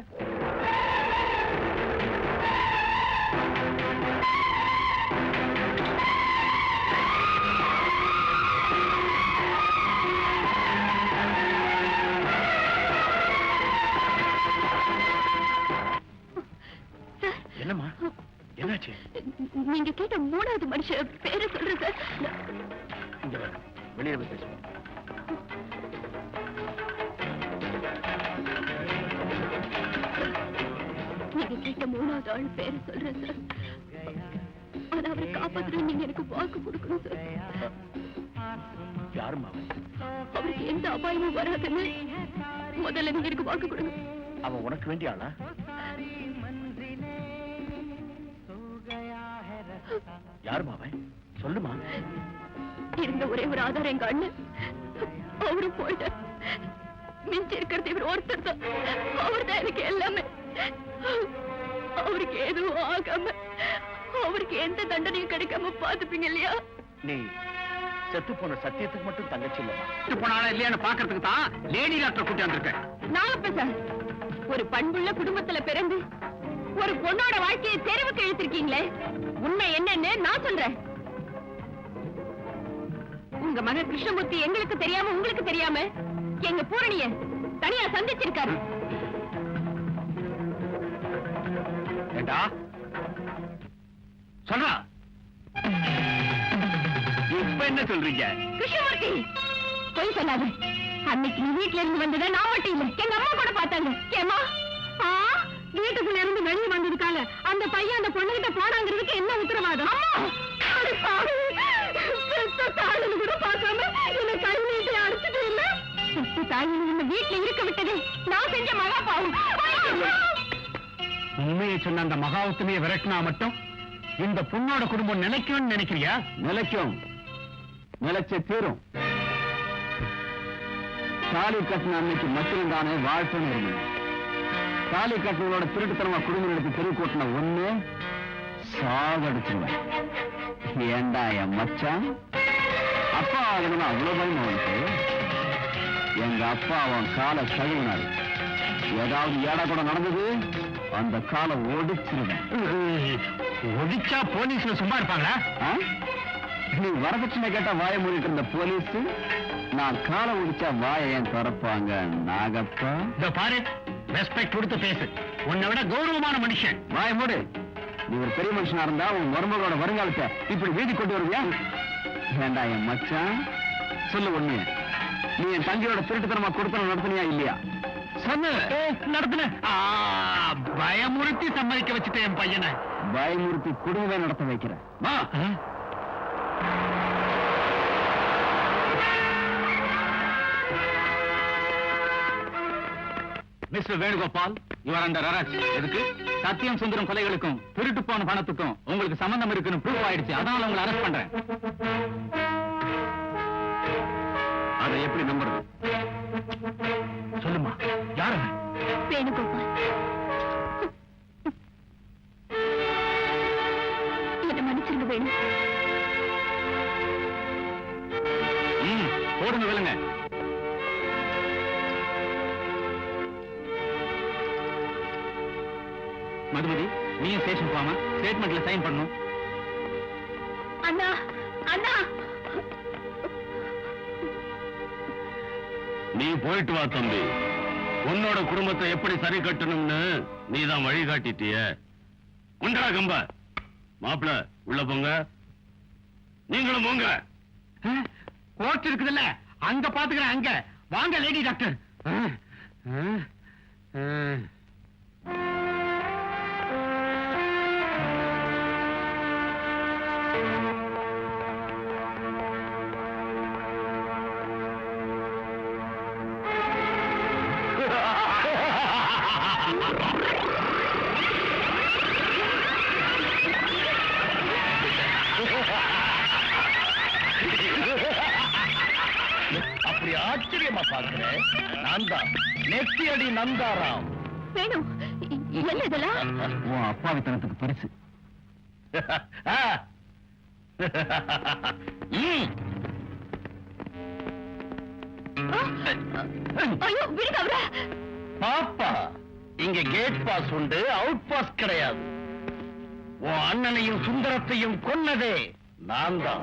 என்னம்மா, என்னாச்சு? நீங்க கேட்ட 3வது மனுஷன் பேரு சொல்றது. இங்க வர, வெளியே போய் பேசுவோம். நீங்க கேட்ட 3வது ஆள் பேரு சொல்றேன் சார். ஆனா அவரை காப்பாத்துற நீங்க எனக்கு வாக்கு கொடுக்கணும் சார். யாருமா அவருக்கு எந்த அபாயமும் வராதுன்னு முதல்ல நீங்க எனக்கு வாக்கு கொடுங்க. அவன் உனக்கு வேண்டிய ஆளா? யாருமா அவன்? சொல்லுமா. இருந்த ஒரே ஒரு ஆதாரம் எங்க அண்ணன், அவரும் போயிட்டார். மிஞ்சி இருக்கிறது இவர் ஒருத்தர் தான். அவர் தான் எனக்கு எல்லாமே. அவருக்கு எதுவும் ஆகாம, அவருக்கு எந்த தண்டனையும் கிடைக்காம பாத்துப்பீங்க இல்லையா? நீ செத்து போன சத்தியத்துக்கு மட்டும் தங்கச்சி இல்ல. செத்து போனாலும் இல்லையான்னு பாக்குறதுக்கு தான் லேடி டாக்டர் கூட்டி வந்திருக்கேன். நாகப்ப சார், ஒரு பண்புள்ள குடும்பத்துல பிறந்து ஒரு பொண்ணோட வாழ்க்கையை தெருவுக்கு இழுத்திருக்கீங்களே, உண்மை என்னன்னு நான் சொல்றேன். உங்க மகன் கிருஷ்ணமூர்த்தி எங்களுக்கு தெரியாம உங்களுக்கு தெரியாம எங்க பூரணிய தனியா சந்திச்சிருக்காரு. ஏண்டா சொல்றா, இப்ப என்ன சொல்றீங்க? கிருஷ்ணமூர்த்தி போய் சொல்லாத. அன்னைக்கு நீ வீட்டுல இருந்து வந்ததை நான் மட்டும் இல்ல, எங்க அம்மா கூட பார்த்தாங்க. ஏமா வீட்டுக்குள்ள இருந்து வெளியே வந்ததுக்காக அந்த பையன் அந்த பொண்ணுகிட்ட போனாங்கிறதுக்கு என்ன உத்தரவாதம்? கூட பார்க்காம என்ன கை நீட்டி அடிச்சுட்டு இல்ல. வீட்டுல இருக்க விட்டது நான் செஞ்ச மகா பாவம். உண்மையை சொன்ன அந்த மகாவுத்தமையை விரட்டினா மட்டும் இந்த பொண்ணோட குடும்பம் நிலைக்கும்னு நினைக்கிறியா? நிலைக்கும், நிலைச்ச தீரும். தாலி கட்டின அன்னைக்கு மட்டும் தானே வாழ்த்துன்னு இருந்தது. தாலி கட்டினோட திருட்டுத்தனமா குடும்பம் எடுத்து தெரு கூட்டின ஒண்ணு சாவடிச்சுருவேன். ஏண்டா என் மச்சான் அப்பா ஆகணும்னு அவ்வளவு பயம் அவனுக்கு. எங்க அப்பா அவன் காலை கழுவினாரு. ஏதாவது ஏடா கூட நடந்தது அந்த காலை ஒடிச்சிருவேன். ஒடிச்சா போலீஸ்ல சும்மா இருப்பாங்களா? நீ வரதட்சணை கேட்டா வாய மூடிட்டு இருந்த போலீஸ், நான் காலை ஒடிச்சா வாய ஏன் திறப்பாங்க? நாகப்பா இந்த பாரு, ரெஸ்பெக்ட் கொடுத்து பேசு. உன்னை விட கௌரவமான மனுஷன். வாய மூடு. நீ ஒரு பெரிய மனுஷனா இருந்தா உன் மருமகளோட வருங்காலத்தை இப்படி வீதி கொண்டு வருவியா? ஏண்டா என் மச்சான் சொல்லு உண்மைய. நீ என் தங்கையோட திருட்டுத்தனமா கொடுத்தன நடத்தினியா இல்லையா? சொன்ன நடத்தின. பயமுறுத்தி சம்மதிக்க வச்சுட்டேன் என் பையனை. பயமுறுத்தி குடும்பமே நடத்த வைக்கிறேன். Mister Venugopal, you are under arrest. எதுக்கு? சத்தியம் சுந்தரம் கொலைகளுக்கும் திருட்டு போன பணத்துக்கும் உங்களுக்கு சம்பந்தம் இருக்குன்னு ப்ரூவ் ஆயிடுச்சு. அதனால உங்களை அரெஸ்ட் பண்றேன். அதை எப்படி நம்புறது? சொல்லுமா, யாரு? வேணுகோபால், என்ன மன்னிச்சிருங்க வேணு. போடுங்க விழுங்க. மதுமதி, நீயும் ஸ்டேஷன் போகாம ஸ்டேட்மெண்ட்ல சைன் பண்ணணும். அண்ணா அண்ணா, நீ போயிட்டு வா தம்பி. உன்னோட குடும்பத்தை எப்படி சரி கட்டணும்னு நீதான் வழி காட்டிட்டிய. குண்டா கம்ப மாப்பிள உள்ள போங்க. நீங்களும் போங்க. கோர்ட் இருக்குதுல்ல, அங்க பாத்துக்கிறேன். அங்க வாங்க லேடி டாக்டர். அப்படி ஆச்சரியமா பாக்குறேன். நான் தான் நெத்தியடி நந்தாராம். வேணு, என்ன இதெல்லாம்? உன் அப்பாவித்தனத்துக்கு பரிசு. ஐயோ, விடுங்க அவரை. பாப்பா, இங்க கேட் பாஸ் உண்டு, அவுட் பாஸ் கிடையாது. உன் அண்ணனையும் சுந்தரத்தையும் கொன்னதே நான் தான்.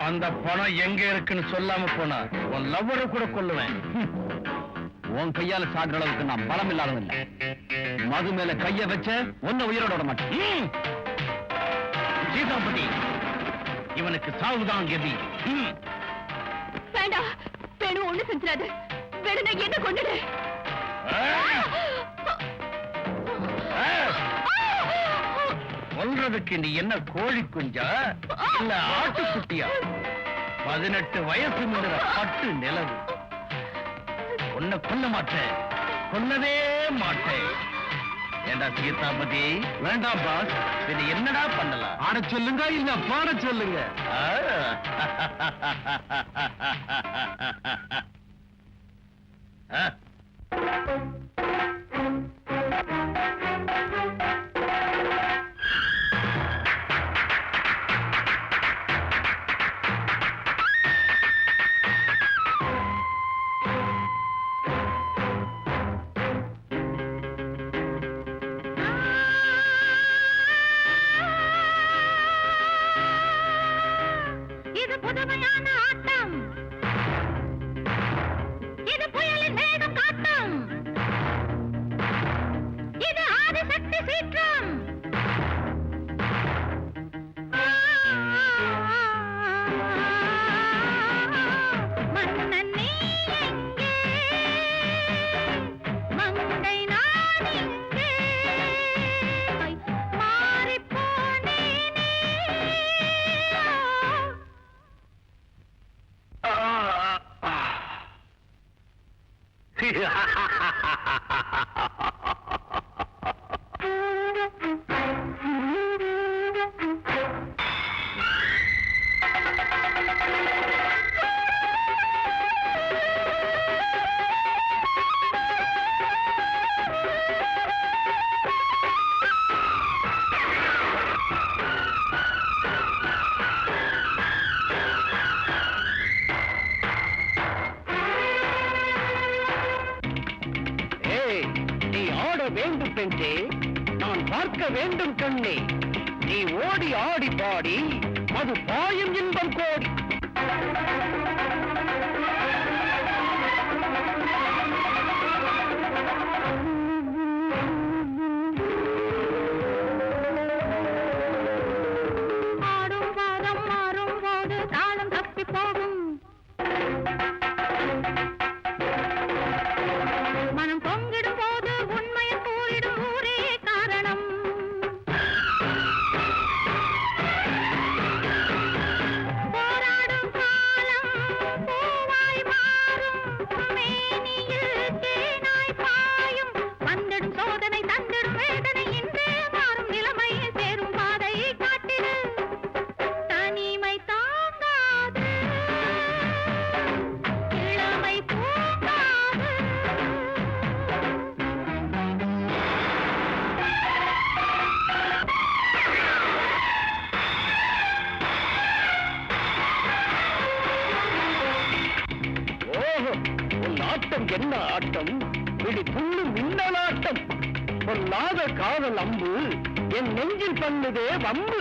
அந்த பணம் எங்க இருக்குன்னு சொல்லாம போனா உன் லவ்வரை கூட கொல்லுவேன். உன் கையால சாடுற அளவுக்கு நான் பலம் இல்லாதவன் இல்லை. மது மேல கைய வச்ச ஒன்ன உயிரோட விட மாட்டேன். சீதாபதி, இவனுக்கு சாவுதான் கதி. வேண்டாம் வேணு, ஒண்ணு செஞ்சிடாது. வேணுனா என்ன கொண்டுடு. கொல்றதுக்கு நீ என்ன கோழி குஞ்சா இல்ல ஆட்டுக்குட்டியா? 18 வயசு முன்ன பட்டு நிலவு. உன்னை கொல்ல மாட்டேன், கொல்லவே மாட்டேன். ஏண்டா சீதாபதி? வேண்டாம் பாஸ். இது என்னடா பண்ணலாம்? ஆட சொல்லுங்க இல்ல பாட சொல்லுங்க. இது புதுமையான ஆட்டம், இது புயலின் வேகம் காட்டும், இது ஆதிசக்தி சீற்றம். மன்னன் நீ எங்கே, மங்கை நான் இங்கே, மாறிப்போனேனே. நீ ஆட வேண்டும் பெண்ணே, நான் பார்க்க வேண்டும் கண்ணே. நீ ஓடி ஆடி பாடி அது பாயும் இன்பம் கோடி. ஆடும் பாதம் மாறும் போது தாளம் தப்பி போகும், மனம் பொங்கிடும் போது உண்மையை கூறிடும் ஊரே காரணம். போராடும் காலம் பூவாய் மாறும், மேனியில் தேனாய் பாயும், வந்திடும் சோதனை தந்திடும் வேதனை, இன்று மாறும் நிலைமை சேரும் பாதை காட்டிடு. தனிமை தாங்காது, இளமை பூங்காது. ஓஹோ, உன் ஆட்டம் என்ன ஆட்டம்? விழி துள்ளும் மின்னலாட்டம். பொல்லாத காதல் அம்பு என் நெஞ்சில் பண்ணுதே வம்பு.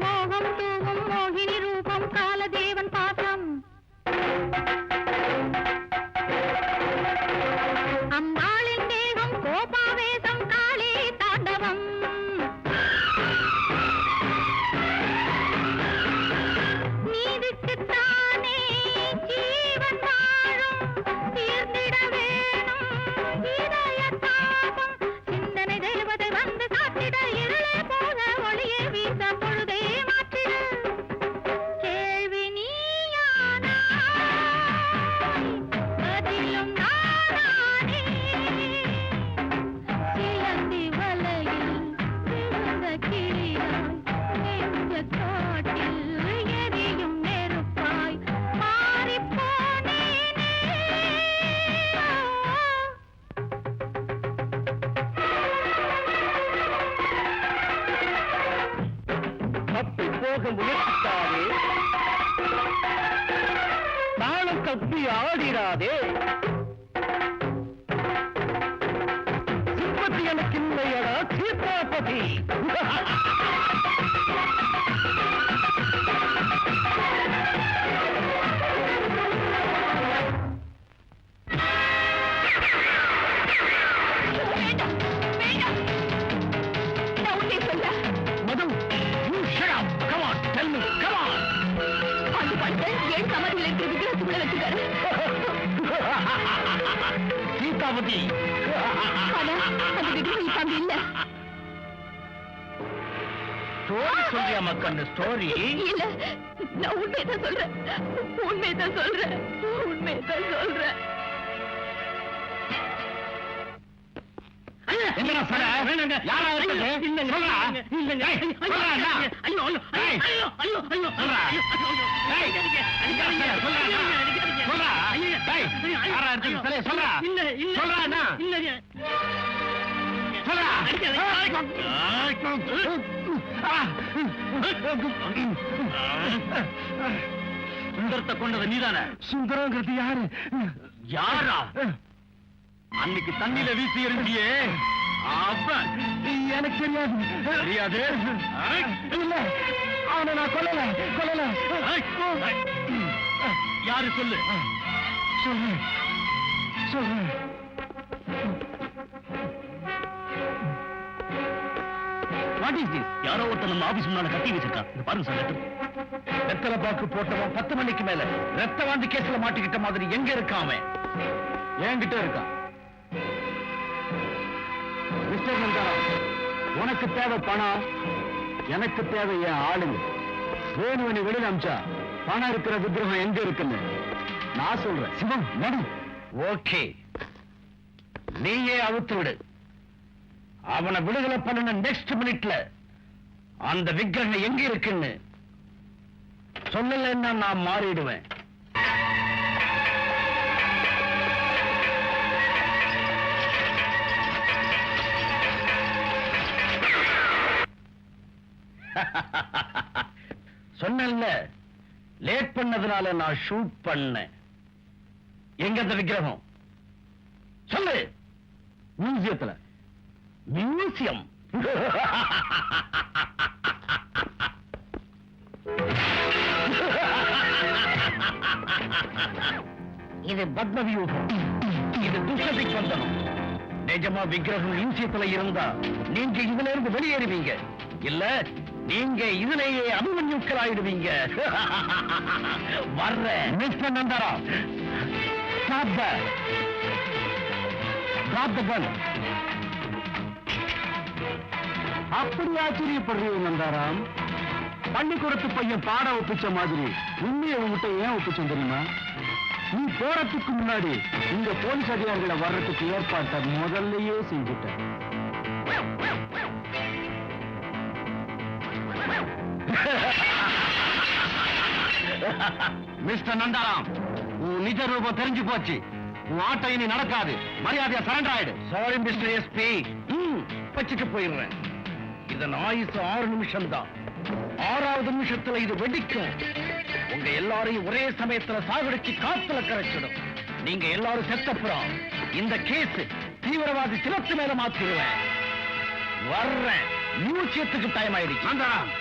மோகம் தூவும் மோகினி ரூபம் காலதேவன் பாசம், அம்பாளின் தேகம் கோபாவேசம் காளி தாண்டவம். நீதிக்குத்தானே ஜீவன் வாழும், தீர்ந்திட வேணும் இதய தாபம். சிந்தனை தேவதை வந்து காத்திட, இருளே போக ஒளியே வீச பொழுதே மாற்றிட. கேள்வி நீயானாய், பதிலும் நானானே. சிலந்தி வலையில் விழுந்த கிளியாய், நெஞ்ச காட்டில் எரியும் நெருப்பாய் மாறிப்போனேனே. தப்பி போக முயற்சித்தாரே, தாளம் தப்பி ஆடிராதே. சிம்பத்தி எனக்கு இல்லையடா சீதாபதி. மது, you shut up. Come on, tell me, come on. அந்த பட்டை ஏன் சமாதியில் இருக்கிற விக்கிரத்துக்குள்ள வச்சுக்காரு? சீதாபதி ஆனா அந்த விக்கிரகம் இப்ப அங்க இல்ல. ஸ்டோரி சொல்றியா மக்கள்? ஸ்டோரி இல்ல, நான் உண்மையதான் சொல்றேன். உண்மையதான் சொல்றேன். உண்மையதான் சொல்றேன். என்னடா சொல்ற? யாரா இருக்குது? சொல்றா. சொல்றா அண்ணா. சொல்றா. சொல்றா. யாரா இருக்குது? சொல்றா. சொல்றா அண்ணா. சொல்றா. சுந்தரத்தை கொண்டது நீதானே? சுந்தரங்கிறது யாரு? யாரா? அன்னைக்கு தண்ணியில வீசி எறிஞ்சியே அவன். எனக்கு தெரியாது. தெரியாது? இல்ல, அவனை நான் கொல்லல. யாரு சொல்லு. சொல்லு. What is this? யாரோ ஒருத்தர் நம்ம ஆபீஸ் முன்னால கட்டி வச்சிருக்கான். பாருங்க சார். வெத்தலை பாக்கு போட்டவன் 10 மணிக்கு மேல ரத்த வாந்தி கேஸ்ல மாட்டிக்கிட்ட மாதிரி எங்க இருக்கான் அவன்? என்கிட்ட இருக்கான். மிஸ்டர் நந்தாராம், உனக்கு தேவை பணம், எனக்கு தேவை என் ஆளுங்க. வேணுவனி வெளியில அமிச்சா பணம் இருக்கிற விக்கிரகம் எங்க இருக்குன்னு நான் சொல்றேன். சிவம் நடு. ஓகே, நீயே அவுத்து விடு. அவனை விடுதலை பண்ண நெக்ஸ்ட் மினிட்ல அந்த விக்கிரகம் எங்க இருக்குன்னு சொல்லலைன்னா நான் மாறிடுவேன். சொன்னேன்ல, லேட் பண்ணதுனால நான் ஷூட் பண்ணேன். எங்க அந்த விக்கிரகம் சொல்லு. மியூசியத்துல. மியூசியம்? இது பத்மவியூகம். இது துஷ்டதிக் பந்தனம். நிஜமா விக்கிரகம் மியூசியத்துல இருந்தா நீங்க இதுல இருந்து வெளியேறுவீங்க. இல்ல, நீங்க இதுலயே அபிமன்யுக்கள் ஆயிடுவீங்க. வர்ற mister நந்தாரா, stop that. Drop the gun. அப்படி ஆச்சரியப்படுறீங்க நந்தாராம்? பள்ளிக்கூடத்து பையன் பாட ஒப்பிச்ச மாதிரி உண்மையை உங்ககிட்ட ஏன் ஒப்பிச்சோம் தெரியுமா? நீ போறதுக்கு முன்னாடி இந்த போலீஸ் அதிகாரிகளை வர்றதுக்கு ஏற்பாட்டை முதல்லயே செஞ்சுட்ட. மிஸ்டர் நந்தாராம், உன் நிஜ ரூபம் தெரிஞ்சு போச்சு. உன் ஆட்டம் இனி நடக்காது. மரியாதையா சரண்டர் ஆயிடு. Sorry mister SP. வச்சுட்டு போயிடுறேன். இதன் ஆயுசு 6 நிமிஷம் தான். 6வது நிமிஷத்துல இது வெடிக்கும். உங்க எல்லாரையும் ஒரே சமயத்துல சாகடிச்சு காத்துல கரைச்சிடும். நீங்க எல்லாரும் செத்தப்புறம் இந்த கேஸ் தீவிரவாதி சிலத்து மேல மாத்திடுவேன். வர்றேன். மியூசியத்துக்கு டைம் ஆயிடுச்சு. நந்தாராம்,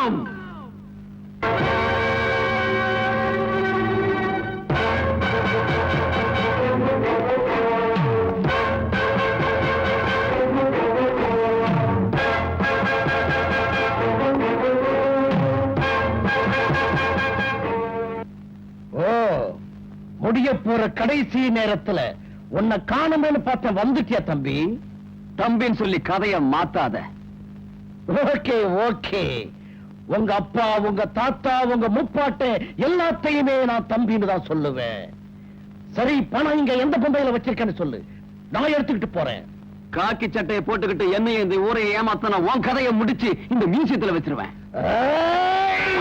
சின்னம் முடிய போற கடைசி நேரத்துல உன்னை காணுமேனு பார்த்த வந்துட்டியா தம்பி? தம்பின்னு சொல்லி கதைய மாத்தாத. ஓகே ஓகே, உங்க அப்பா உங்க தாத்தா உங்க முப்பாட்டை எல்லாத்தையுமே நான் தம்பின்னு தான் சொல்லுவேன். சரி, பணம் இங்க எந்த பொம்பையில வச்சிருக்கேன்னு சொல்லு, நான் எடுத்துக்கிட்டு போறேன். காக்கி சட்டையை போட்டுக்கிட்டு என்னையும் இந்த ஊரை ஏமாத்தன உன் கதையை முடிச்சு இந்த மியூசியத்துல வச்சிருவேன். ஏய்!